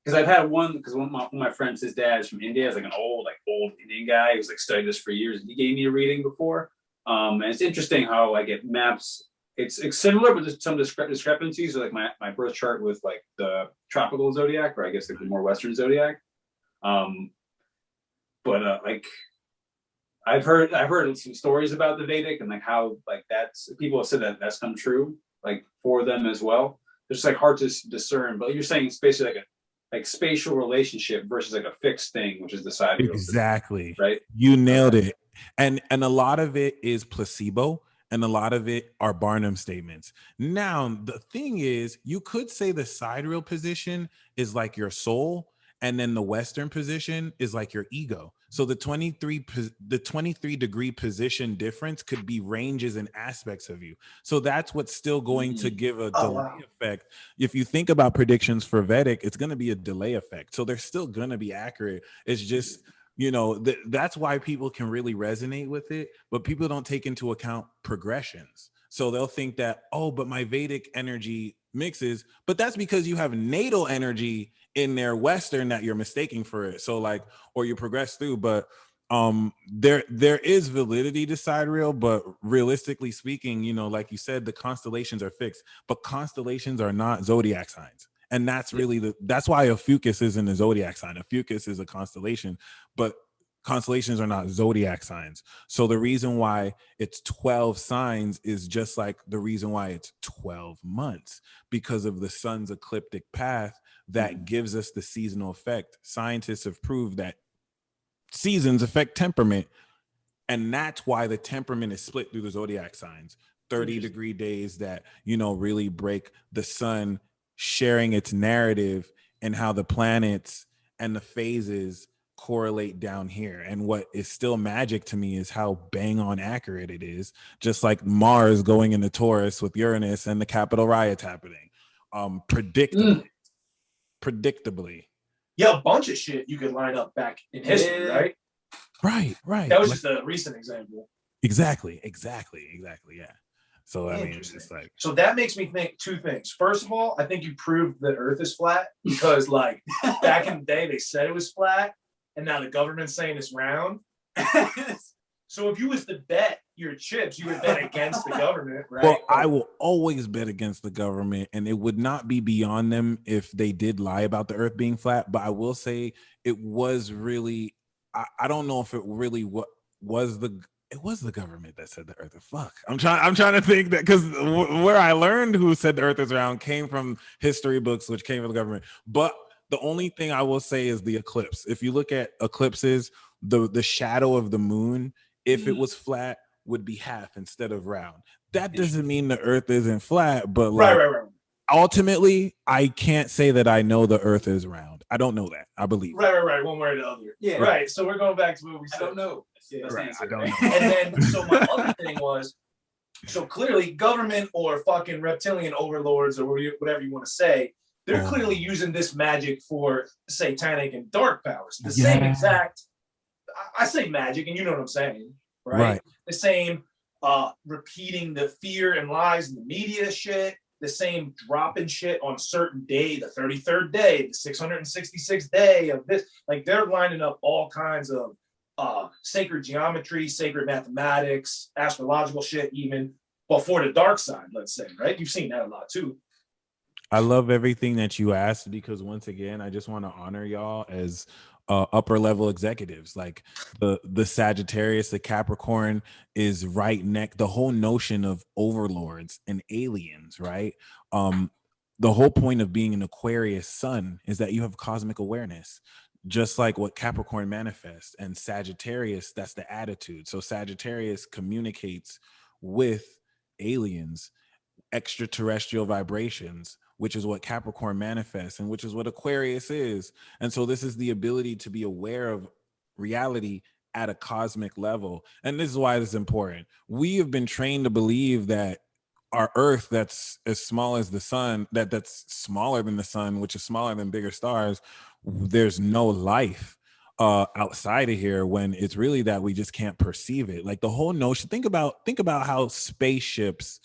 Because I've had one of my friends, his dad's from India, is like an old Indian guy who's like studied this for years. He gave me a reading before. And it's interesting how like it maps. It's similar, but there's some discrepancies. So like my birth chart with like the tropical zodiac, or I guess like the more Western zodiac. But like I've heard some stories about the Vedic and like how like that's, people have said that that's come true like for them as well. It's just like hard to discern. But you're saying it's basically like spatial relationship versus like a fixed thing, which is the side. Exactly. Right. You nailed it. And a lot of it is placebo and a lot of it are Barnum statements. Now, the thing is, you could say the sidereal position is like your soul, and then the Western position is like your ego. So the 23 degree position difference could be ranges and aspects of you. So that's what's still going to give a delay effect. If you think about predictions for Vedic, it's going to be a delay effect. So they're still going to be accurate. It's just, that's why people can really resonate with it, but people don't take into account progressions. So they'll think that, oh, but my Vedic energy mixes, but that's because you have natal energy in their Western that you're mistaking for it. So like, or you progress through, but there is validity to sidereal, but realistically speaking, like you said, the constellations are fixed, but constellations are not zodiac signs. And that's really that's why a Fucus isn't a zodiac sign. A Fucus is a constellation, but constellations are not zodiac signs. So the reason why it's 12 signs is just like the reason why it's 12 months, because of the sun's ecliptic path that gives us the seasonal effect. Scientists have proved that seasons affect temperament, and that's why the temperament is split through the zodiac signs. 30-degree days that, really break the sun sharing its narrative and how the planets and the phases correlate down here. And what is still magic to me is how bang on accurate it is, just like Mars going into Taurus with Uranus and the Capitol riots happening. Predictably. Yeah, a bunch of shit you could line up back in history, right? Right. That was just a recent example. Exactly. Yeah. So I mean, it's like, so that makes me think two things. First of all, I think you proved that Earth is flat, because like back in the day they said it was flat, and now the government's saying it's round. So if you was to bet your chips, you would bet against the government, right? Well, I will always bet against the government, and it would not be beyond them if they did lie about the Earth being flat. But I will say it was really, I don't know if it really was the government that said the Earth is fuck. I'm trying to think that, because where I learned who said the Earth is round came from history books, which came from the government. But The only thing I will say is the eclipse. If you look at eclipses, the shadow of the moon, if it was flat, would be half instead of round. That doesn't mean the earth isn't flat, but like Right. ultimately, I can't say that I know the earth is round. I don't know that. I believe. Right. One way or the other. Yeah. Right. So we're going back to what we said. I don't know. Yeah, Right. I don't know. And then, so my other thing was, so clearly government or fucking reptilian overlords or whatever you want to say, they're clearly using this magic for satanic and dark powers. The same exact, I say magic, and you know what I'm saying, right? The same repeating the fear and lies in the media shit, the same dropping shit on certain day, the 33rd day, the 666th day of this. Like, they're lining up all kinds of sacred geometry, sacred mathematics, astrological shit, even before the dark side, let's say, right? You've seen that a lot too. I love everything that you asked, because once again, I just want to honor y'all as upper level executives. Like the Sagittarius, the Capricorn is right neck. The whole notion of overlords and aliens, right? The whole point of being an Aquarius sun is that you have cosmic awareness, just like what Capricorn manifests, and Sagittarius, that's the attitude. So Sagittarius communicates with aliens, extraterrestrial vibrations, which is what Capricorn manifests and which is what Aquarius is. And so this is the ability to be aware of reality at a cosmic level. And this is why this is important. We have been trained to believe that our earth, that's as small as the sun, that's smaller than the sun, which is smaller than bigger stars, there's no life outside of here, when it's really that we just can't perceive it. Like the whole notion, think about how spaceships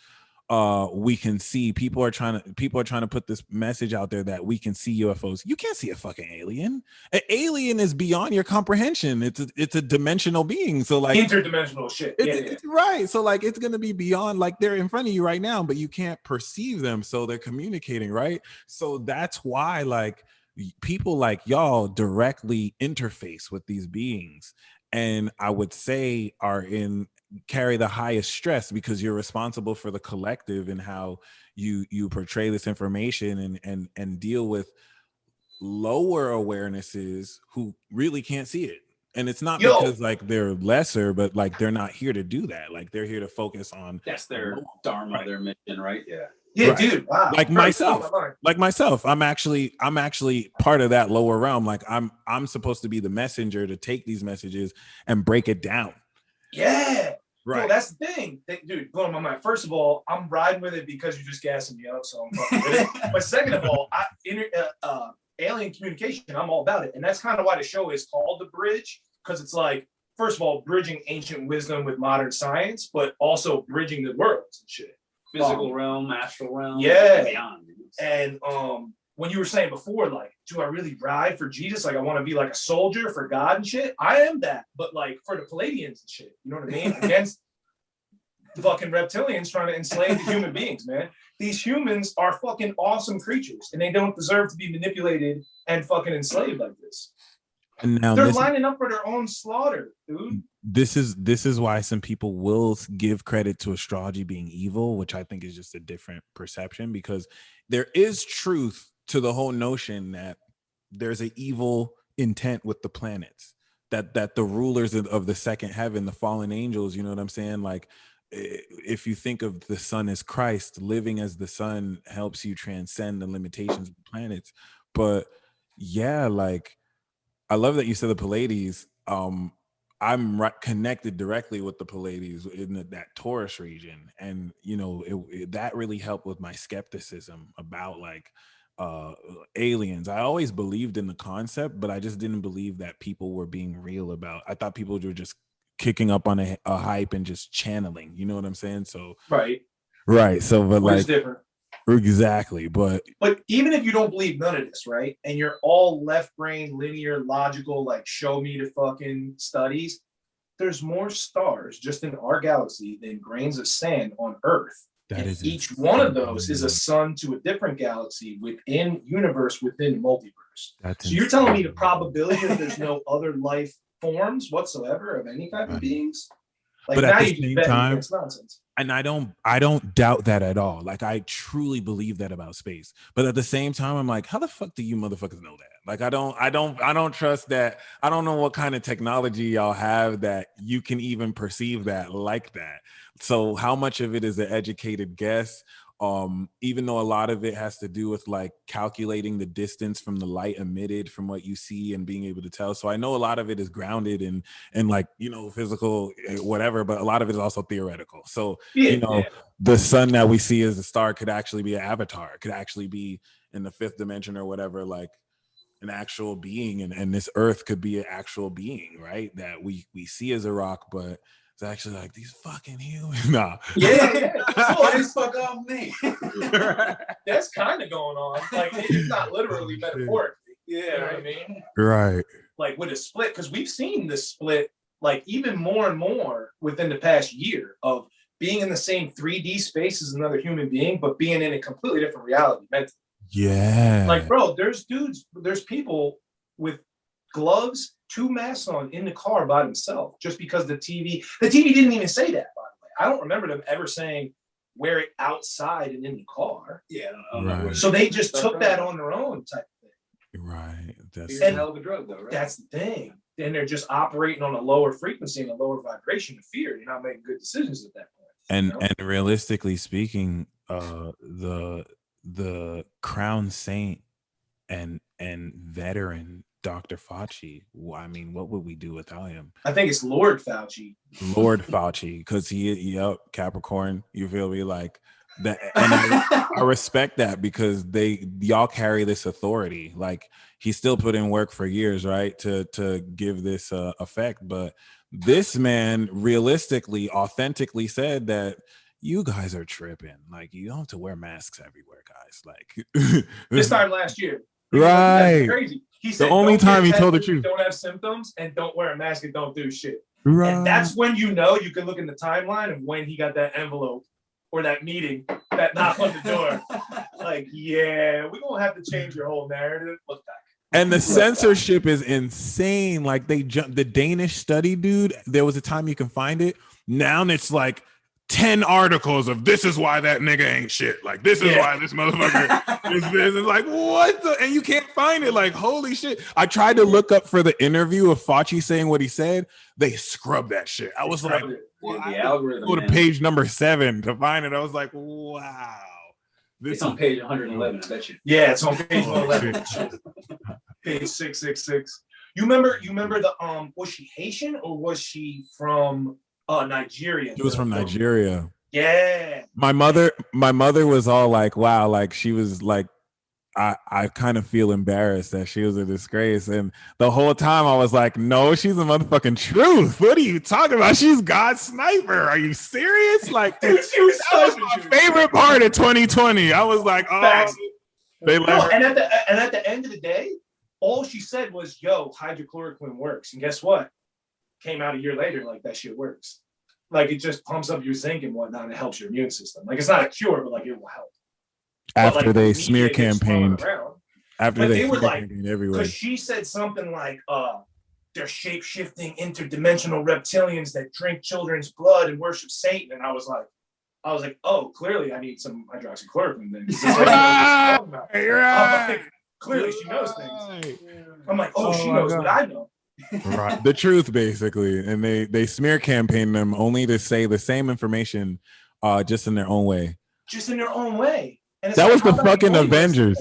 we can see, people are trying to put this message out there that we can see UFOs. You can't see a fucking alien. An alien is beyond your comprehension. It's a dimensional being. So like interdimensional shit. It's right. So like it's gonna be beyond, like they're in front of you right now, but you can't perceive them. So they're communicating, right? So that's why like people like y'all directly interface with these beings, and I would say carry the highest stress, because you're responsible for the collective and how you portray this information and deal with lower awarenesses who really can't see it. And it's not because like they're lesser, but like they're not here to do that. Like they're here to focus on that's their dharma, their mission, right? Yeah, right. Dude. Wow. Like myself, I'm actually part of that lower realm. Like I'm supposed to be the messenger to take these messages and break it down. Yeah. Right. Well, that's the thing. Dude, blowing my mind. First of all, I'm riding with it because you're just gassing me up, so I'm fucking with it. But second of all, alien communication, I'm all about it. And that's kind of why the show is called The Bridge, because it's like, first of all, bridging ancient wisdom with modern science, but also bridging the worlds and shit. Physical realm, astral realm, and beyond. And when you were saying before, like, do I really ride for Jesus? Like, I want to be like a soldier for God and shit. I am that, but like for the Palladians and shit, you know what I mean? Against the fucking reptilians trying to enslave the human beings, man. These humans are fucking awesome creatures, and they don't deserve to be manipulated and fucking enslaved like this. And now they're lining up for their own slaughter, dude. This is why some people will give credit to astrology being evil, which I think is just a different perception, because there is truth to the whole notion that there's an evil intent with the planets, that the rulers of the second heaven, the fallen angels, you know what I'm saying? Like, if you think of the sun as Christ, living as the sun helps you transcend the limitations of the planets. But yeah, like, I love that you said the Pleiades. I'm connected directly with the Pleiades in that Taurus region, and you know that really helped with my skepticism about like aliens. I always believed in the concept, but I just didn't believe that people were being real about. I thought people were just kicking up on a hype and just channeling. You know what I'm saying? So right. So, but like, different. Exactly, but even if you don't believe none of this, right, and you're all left brain, linear, logical, like show me the fucking studies, there's more stars just in our galaxy than grains of sand on Earth. That is each one of those is a sun to a different galaxy within universe, within multiverse. So you're telling me the probability that there's no other life forms whatsoever of any type of beings? Like, but at the same time, it's nonsense. And I don't doubt that at all. Like I truly believe that about space. But at the same time, I'm like, how the fuck do you motherfuckers know that? Like I don't trust that. I don't know what kind of technology y'all have that you can even perceive that like that. So how much of it is an educated guess? Even though a lot of it has to do with like calculating the distance from the light emitted from what you see and being able to tell. So I know a lot of it is grounded in like, you know, physical whatever, but a lot of it is also theoretical. So you know, the sun that we see as a star could actually be an avatar. It could actually be in the fifth dimension or whatever, like an actual being, and this earth could be an actual being, right? That we see as a rock, but it's actually like these fucking humans. Nah. Yeah. Oh, this fuck off me. That's kind of going on. Like it's not literally metaphorically. Yeah, You know what I mean? Right. Like with a split, because we've seen this split like even more and more within the past year of being in the same 3D space as another human being, but being in a completely different reality mentally. Yeah. Like, bro, there's people with gloves, 2 masks on in the car by themselves just because the TV didn't even say that, by the way. I don't remember them ever saying wear it outside and in the car. Yeah, I don't Right. know. So they just took that on their own type of thing. Right. It's a hell of a drug, though, right? That's the thing. And they're just operating on a lower frequency and a lower vibration of fear. You're not making good decisions at that point. And you know? and realistically speaking, the crown saint and veteran Dr. Fauci, I mean, what would we do without him? I think it's Lord Fauci. Lord Fauci, because yep, Capricorn, you feel me? Like that, and I respect that because y'all carry this authority. Like he still put in work for years, right, to give this effect. But this man realistically, authentically said that you guys are tripping. Like you don't have to wear masks everywhere, guys. Like This time last year. Right. That's crazy. He said, the only time he told the tested, truth. don't have symptoms and don't wear a mask and don't do shit. Right. And that's when you know you can look in the timeline of when he got that envelope or that meeting, that knock on the door. Like, yeah, we're gonna have to change your whole narrative. Look back. And the censorship is insane. Like they jumped the Danish study, dude. There was a time you can find it. Now it's like 10 articles of this is why that nigga ain't shit. Like this is why this motherfucker is this. It's like what the, and you can't find it. Like holy shit. I tried to look up for the interview of Fauci saying what he said. They scrubbed that shit. I was like, the algorithm. Go to page number 7 to find it. I was like, wow. It's on page 111, I bet you. Yeah, it's on page 111. Page 666. You remember the was she Haitian or was she from Nigeria? She was from Nigeria. Yeah. My mother was all like, wow, like she was like, I kind of feel embarrassed that she was a disgrace. And the whole time I was like, no, she's a motherfucking truth. What are you talking about? She's God's sniper. Are you serious? Like she was that was my favorite part of 2020. I was like, oh, they let her. And at the end of the day, all she said was, yo, hydrochloroquine works. And guess what? Came out a year later, like that shit works. Like it just pumps up your zinc and whatnot and it helps your immune system. Like it's not a cure, but like it will help. After they smear campaigned. After they were like, everywhere. Because she said something like, they're shape-shifting interdimensional reptilians that drink children's blood and worship Satan. And I was like, oh, clearly I need some hydroxychloroquine then. Like, clearly she knows things. I'm like, oh she knows what I know. Right. The truth, basically. And they smear campaign them only to say the same information just in their own way. Just in their own way. And that was the fucking Avengers.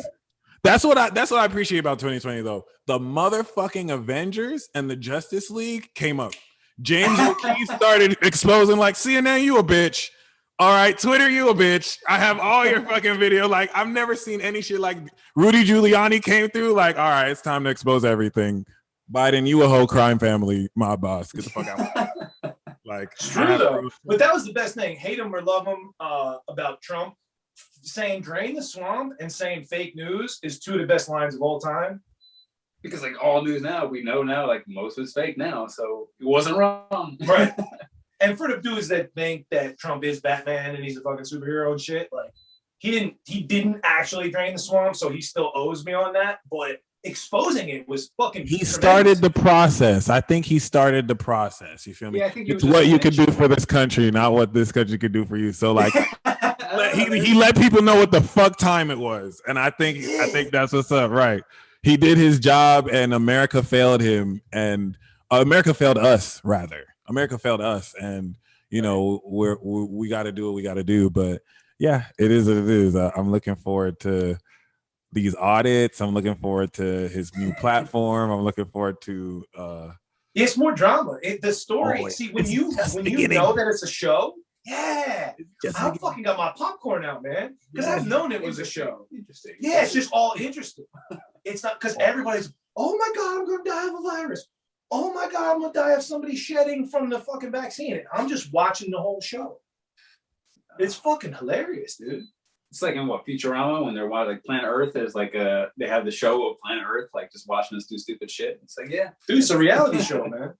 That's what I appreciate about 2020 though. The motherfucking Avengers and the Justice League came up. James O'Keefe started exposing like CNN, you a bitch. All right, Twitter, you a bitch. I have all your fucking video. Like I've never seen any shit like Rudy Giuliani came through. Like, all right, it's time to expose everything. Biden, you a whole crime family mob boss. Get the fuck out. Like it's true though. But that was the best thing. Hate him or love him about Trump. Saying drain the swamp and saying fake news is 2 of the best lines of all time. Because like all news now, we know now like most of it's fake now. So it wasn't wrong. Right. And for the dudes that think that Trump is Batman and he's a fucking superhero and shit, like he didn't actually drain the swamp, so he still owes me on that. But exposing it was fucking. He tremendous. started the process. I think he started the process. You feel me? Yeah, I think it's what you could do for this country, not what this country could do for you. So like, he let people know what the fuck time it was, and I think that's what's up. Right? He did his job, and America failed him, and America failed us. Rather, America failed us, and you know we got to do what we got to do. But yeah, it is what it is. I'm looking forward to these audits. I'm looking forward to his new platform. I'm looking forward to it's more drama. The story. Oh, see, when you know that it's a show, I fucking got my popcorn out, man, because I've known it was a show. Interesting. Yeah, it's just all interesting. It's not because everybody's, oh my god, I'm gonna die of a virus. Oh my god, I'm gonna die of somebody shedding from the fucking vaccine. I'm just watching the whole show. It's fucking hilarious, dude. It's like in Futurama when they're watching like Planet Earth. There's like they have the show of Planet Earth, like just watching us do stupid shit. It's like, yeah, dude, it's a reality show, man.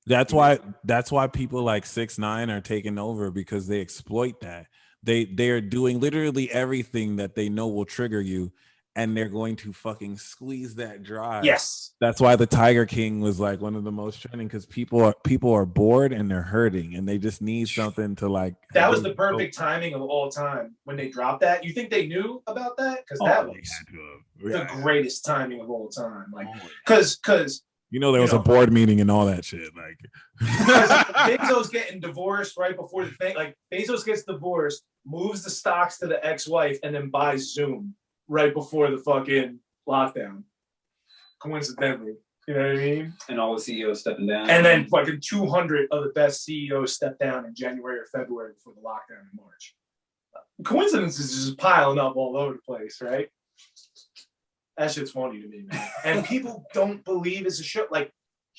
That's why people like 6ix9ine are taking over, because they exploit that. They're doing literally everything that they know will trigger you, and they're going to fucking squeeze that dry. Yes. That's why the Tiger King was like one of the most trending, because people are bored and they're hurting and they just need something to like. That was the perfect timing of all time when they dropped that. You think they knew about that? Because that was the greatest timing of all time. Like, because there was a board meeting and all that shit. Like, Bezos getting divorced right before the thing. Like, Bezos gets divorced, moves the stocks to the ex-wife, and then buys Zoom right before the fucking lockdown. Coincidentally, you know what I mean? And all the CEOs stepping down. And then fucking 200 of the best CEOs stepped down in January or February before the lockdown in March. Coincidences just piling up all over the place, right? That shit's funny to me, man. And people don't believe it's a show. Like,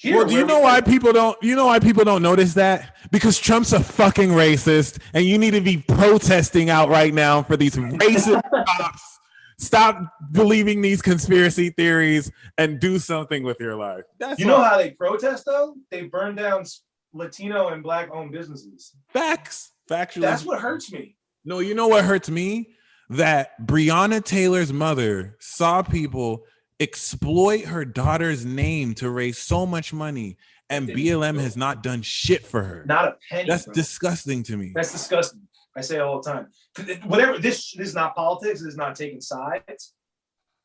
well, do you know why people don't? You know why people don't notice that? Because Trump's a fucking racist, and you need to be protesting out right now for these racist cops. Stop believing these conspiracy theories and do something with your life. You know how they protest, though? They burn down Latino and Black-owned businesses. Facts. Factually. That's what hurts me. No, you know what hurts me? That Breonna Taylor's mother saw people exploit her daughter's name to raise so much money, and BLM has not done shit for her. Not a penny. That's disgusting to me. That's disgusting. I say it all the time. Whatever, this is not politics. This is not taking sides.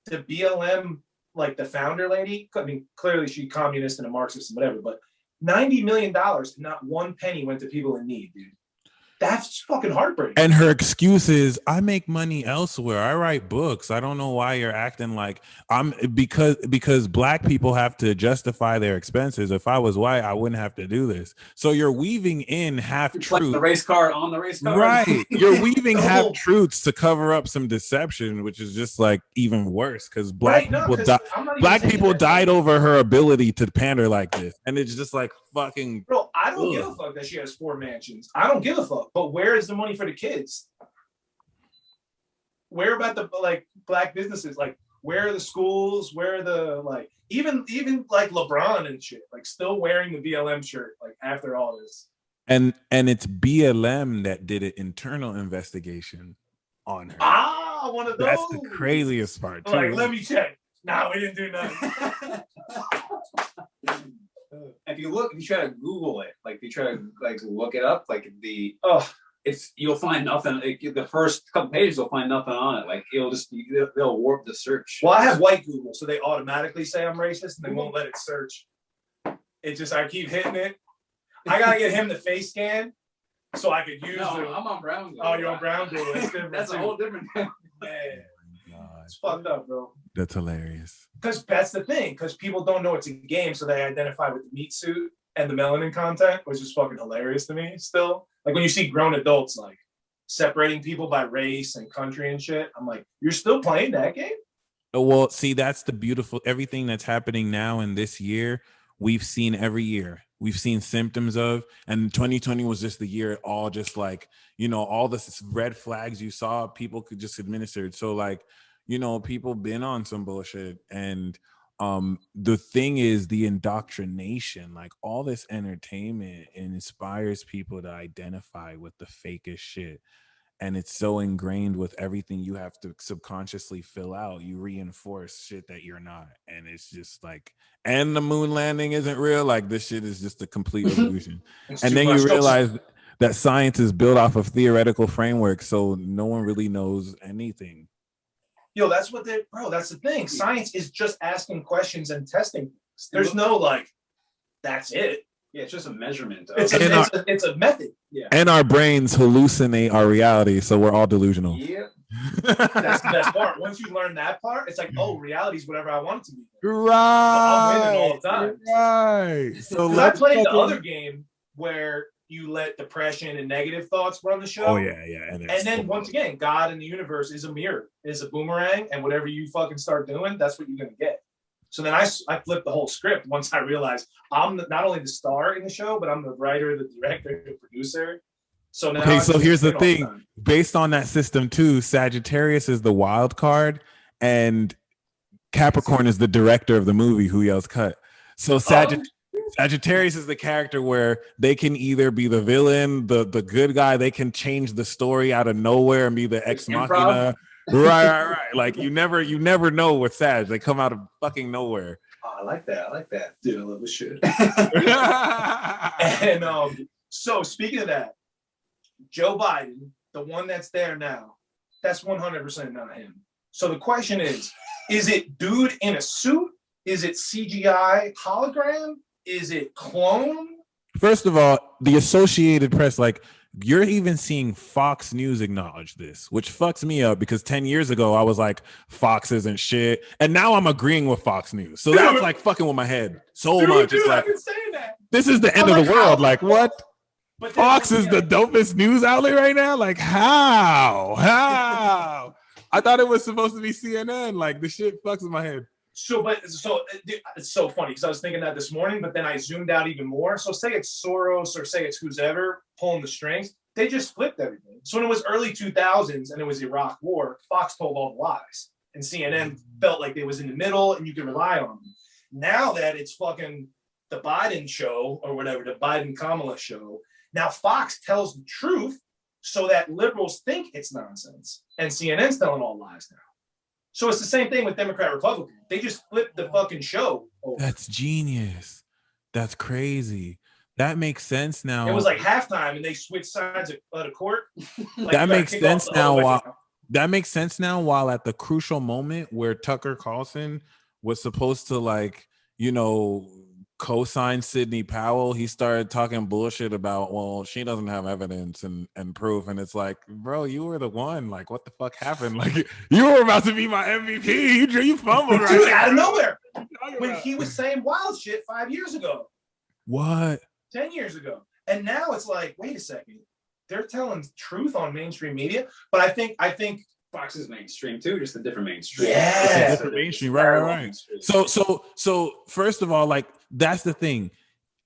The BLM, like the founder lady, I mean, clearly she's communist and a Marxist and whatever, but $90 million, not one penny went to people in need, dude. That's fucking heartbreaking. And her excuse is, I make money elsewhere. I write books. I don't know why you're acting like I'm because Black people have to justify their expenses. If I was white, I wouldn't have to do this. So you're weaving in half truth. Like the race car on the race car. Right. You're weaving half truths to cover up some deception, which is just like even worse, because Black people died over her ability to pander like this. And it's just like fucking. Bro, I don't give a fuck that she has 4 mansions. I don't give a fuck. But where is the money for the kids? Where about the like Black businesses? Like, where are the schools? Where are the like even like LeBron and shit? Like, still wearing the BLM shirt like after all this. And it's BLM that did an internal investigation on her. Ah, one of those. That's the craziest part too. Like, let me check. Nah, we didn't do nothing. If you try to Google it, like if you try to like look it up, like you'll find nothing. Like, the first couple pages, you'll find nothing on it. Like they'll warp the search. Well, I have white Google, so they automatically say I'm racist, and they won't let it search. It just I keep hitting it. I gotta get him the face scan, so I could use. I'm on brown Google. Oh, you're on brown Google. That's different. That's a whole different thing. Man, it's fucked up, bro. That's hilarious. Because that's the thing. Because people don't know it's a game, so they identify with the meat suit and the melanin content, which is fucking hilarious to me. Still, like when you see grown adults like separating people by race and country and shit, I'm like, you're still playing that game? Well, see, that's the beautiful. Everything that's happening now in this year, we've seen every year. We've seen symptoms of, and 2020 was just the year. All just like all the red flags you saw, people could just administer it. So like. People been on some bullshit, and the thing is the indoctrination, like all this entertainment inspires people to identify with the fakest shit. and it's so ingrained with everything you have to subconsciously fill out. You reinforce shit that you're not, and it's just like, and the moon landing isn't real. Like this shit is just a complete illusion. It's And too then you much. realize that science is built off of theoretical frameworks, so no one really knows anything. Yo, that's what they, bro. That's the thing. Science is just asking questions and testing things. There's no like, that's it. Yeah, it's just a measurement. It's a method. Yeah. And our brains hallucinate our reality, so we're all delusional. Yeah. That's the best part. Once you learn that part, it's like, oh, reality is whatever I want it to be. Right. So I'm winning all the time. Right. So I played the other game where you let depression and negative thoughts run the show. Oh yeah. And then once again, God and the universe is a mirror, is a boomerang, and whatever you fucking start doing, that's what you're gonna get. So then I flipped the whole script once I realized I'm not only the star in the show, but I'm the writer, the director, the producer. So now okay, so here's the thing. Based on that system too, Sagittarius is the wild card, and Capricorn is the director of the movie who yells cut. So Sagittarius is the character where they can either be the villain, the good guy. They can change the story out of nowhere and be the ex machina. Right. Like you never know with Sag. They come out of fucking nowhere. Oh, I like that. Dude, I love this shit. And so speaking of that, Joe Biden, the one that's there now, that's 100% not him. So the question is it dude in a suit? Is it CGI hologram? Is it clone? First of all, the Associated Press, like you're even seeing Fox News acknowledge this, which fucks me up because 10 years ago I was like, Fox isn't shit. And now I'm agreeing with Fox News. So that's like fucking with my head so much. It's like, I've been saying that. This is the end of the world. Like what? But Fox is the dopest news outlet right now. Like how? I thought it was supposed to be CNN. Like the shit fucks with my head. So it's so funny because I was thinking that this morning, but then I zoomed out even more. So say it's Soros or say it's who's ever pulling the strings. They just flipped everything. So when it was early 2000s and it was the Iraq War, Fox told all the lies, and CNN felt like they was in the middle and you could rely on them. Now that it's fucking the Biden show or whatever, the Biden Kamala show. Now Fox tells the truth so that liberals think it's nonsense. And CNN's telling all lies now. So it's the same thing with Democrat Republican. They just flipped the fucking show over. That's genius. That's crazy. That makes sense now. It was like halftime and they switched sides at the court. Like that makes sense now. That makes sense now while at the crucial moment where Tucker Carlson was supposed to like, co-sign Sidney Powell, he started talking bullshit about, well, she doesn't have evidence and proof. And it's like, bro, you were the one. Like, what the fuck happened? Like, you were about to be my MVP. You fumbled right Dude, out of nowhere. When he was saying wild shit 5 years ago. What? 10 years ago. And now it's like, wait a second. They're telling truth on mainstream media. But I think Fox is mainstream too, just a different mainstream. Yeah, different mainstream. Right. So first of all, like that's the thing.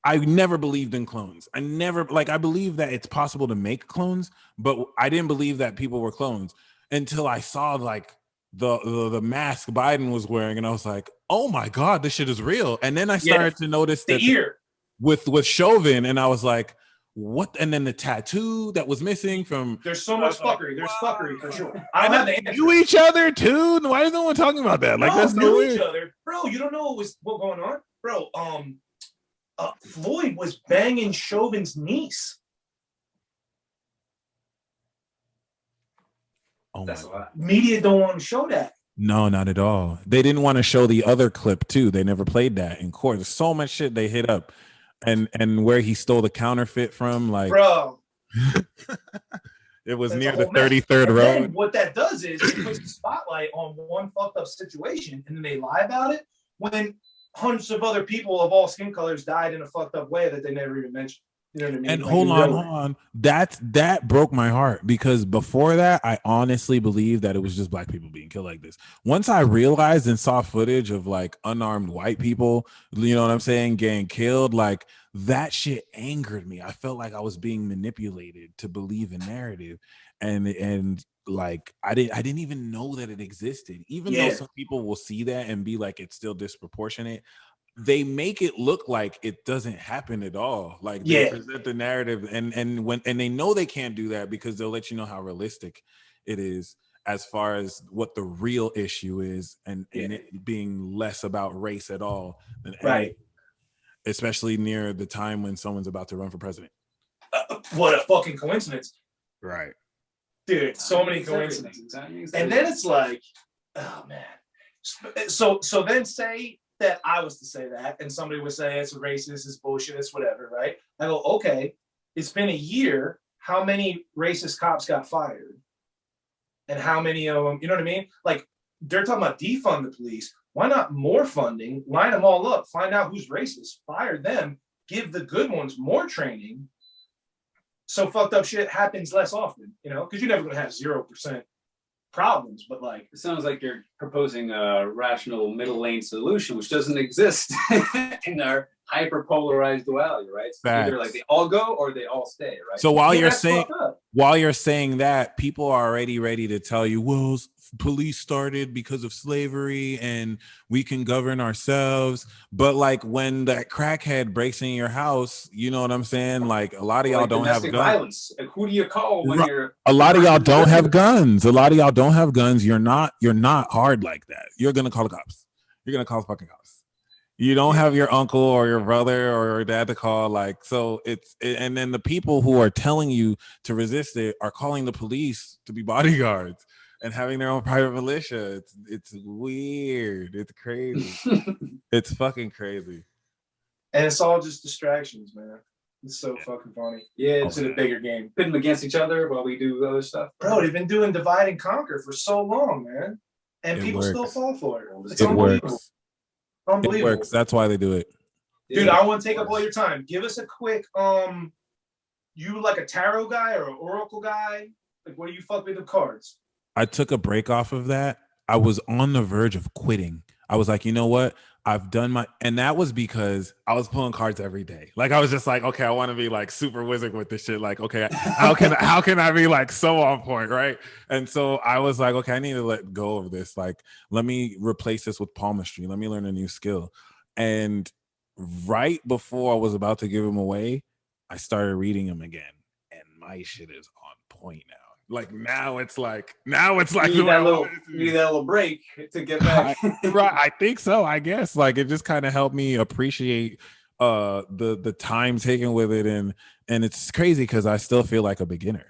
I never believed in clones. I believe that it's possible to make clones, but I didn't believe that people were clones until I saw like the mask Biden was wearing, and I was like, oh my god, this shit is real. And then I started to notice that with Chauvin, and I was like, what? And then the tattoo that was missing from. There's so much fuckery. There's fuckery for sure. I don't have the answer. You each other too. Why is no one talking about that? Like that's no each other, bro. You don't know what's going on, bro. Floyd was banging Chauvin's niece. Oh, that's a lot. Media don't want to show that. No, not at all. They didn't want to show the other clip too. They never played that in court. There's so much shit they hit up. And where he stole the counterfeit from, like, bro, it was near the 33rd road. What that does is it puts the spotlight on one fucked up situation, and then they lie about it when hundreds of other people of all skin colors died in a fucked up way that they never even mentioned. You know what I mean? And like, hold on. That broke my heart because before that, I honestly believed that it was just black people being killed like this. Once I realized and saw footage of like unarmed white people, you know what I'm saying, getting killed, like that angered me. I felt like I was being manipulated to believe a narrative, and like I didn't even know that it existed. Even though some people will see that and be like it's still disproportionate. they make it look like it doesn't happen at all. Like they present the narrative, and they know they can't do that because they'll let you know how realistic it is as far as what the real issue is, and it being less about race at all than anything, especially near the time when someone's about to run for president. What a fucking coincidence. Right. Dude, so many coincidences. And then it's like, oh man. So then say that I was to say that, and somebody would say it's racist, it's bullshit, it's whatever, right? I go, okay, it's been a year. How many racist cops got fired? And how many of them, you know what I mean? Like, they're talking about defund the police. Why not more funding? Line them all up, find out who's racist, fire them, give the good ones more training. So fucked up shit happens less often, you know, because you're never going to have 0% problems. But like, it sounds like you're proposing a rational middle lane solution, which doesn't exist in our hyper polarized duality, right? So either like they all go or they all stay, right? So while you're saying that, people are already ready to tell you, well, police started because of slavery and we can govern ourselves. But like when that crackhead breaks in your house, you know what I'm saying? Like a lot of y'all don't have guns. Violence. Like, who do you call when you're? A lot of y'all don't have guns. A lot of y'all don't have guns. You're not hard like that. You're gonna call the cops. You're gonna call the fucking cops. You don't have your uncle or your brother or your dad to call, like, so and then the people who are telling you to resist it are calling the police to be bodyguards and having their own private militia. It's weird. It's crazy. It's fucking crazy. And it's all just distractions, man. It's so fucking funny. Yeah, it's in a bigger game. Pit them against each other while we do other stuff. Bro, they've been doing divide and conquer for so long, man. And people still fall for it. It's unbelievable. Works. Unbelievable. It works. That's why they do it. Dude, I don't want to take up all your time. Give us a quick, you like a tarot guy or an oracle guy? Like, what do you fuck with the cards? I took a break off of that. I was on the verge of quitting. I was like, you know what? I've done and that was because I was pulling cards every day. Like, I was just like, okay, I want to be like super wizard with this shit. Like, okay, how can I be like so on point, right? And so I was like, okay, I need to let go of this. Like, let me replace this with palmistry. Let me learn a new skill. And right before I was about to give them away, I started reading them again, and my shit is on point now. Like now it's like you need that little break to get back. Right, I think so. I guess like it just kind of helped me appreciate the time taken with it, and it's crazy because I still feel like a beginner.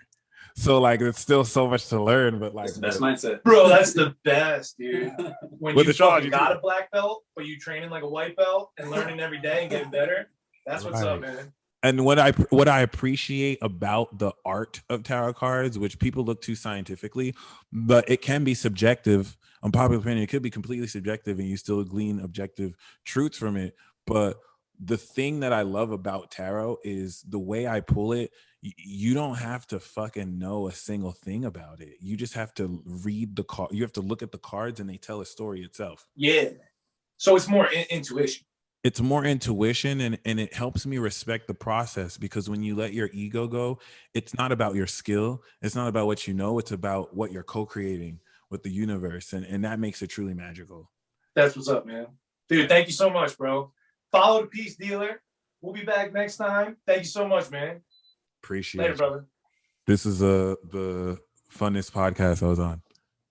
So like it's still so much to learn, but like that's the best mindset, bro. That's the best, dude. When with you fucking got a black belt, but you training like a white belt and learning every day and getting better. That's what's up, man. And what I appreciate about the art of tarot cards, which people look too scientifically, but it can be subjective. Unpopular opinion, it could be completely subjective, and you still glean objective truths from it. But the thing that I love about tarot is the way I pull it. You don't have to fucking know a single thing about it. You just have to read the card. You have to look at the cards, and they tell a story itself. Yeah. So it's more intuition. It's more intuition, and it helps me respect the process, because when you let your ego go, it's not about your skill. It's not about what you know. It's about what you're co-creating with the universe. And that makes it truly magical. That's what's up, man. Dude, thank you so much, bro. Follow the Peace Dealer. We'll be back next time. Thank you so much, man. Appreciate it. Later, you. brother. This is the funnest podcast I was on.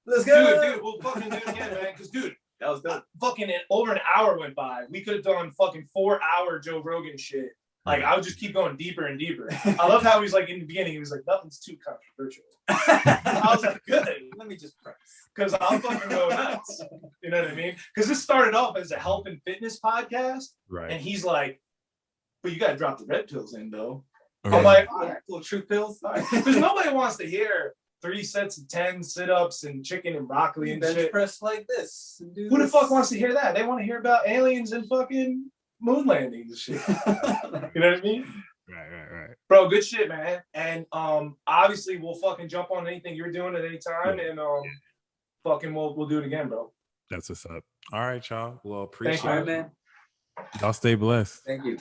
Let's go. Dude, we'll fucking do it again, man. Because, dude, that was done. Fucking over an hour went by. We could have done fucking 4-hour Joe Rogan shit. Like, I would just keep going deeper and deeper. I love how he's like, in the beginning, he was like, nothing's too controversial. I was like, good. Let me just press. Because I'll fucking go nuts. You know what I mean? Because this started off as a health and fitness podcast. Right. And he's like, but you got to drop the red pills in, though. Okay. I'm like, all right, little truth pills. Because nobody wants to hear 3 sets of 10 sit-ups and chicken and broccoli and bench shit. Press like this. Who the fuck wants to hear that? They want to hear about aliens and fucking moon landings and shit. You know what I mean? Right. Bro, good shit, man. And obviously we'll fucking jump on anything you're doing at any time, and fucking we'll do it again, bro. That's what's up. All right, y'all. Well, appreciate it, man. Y'all stay blessed. Thank you.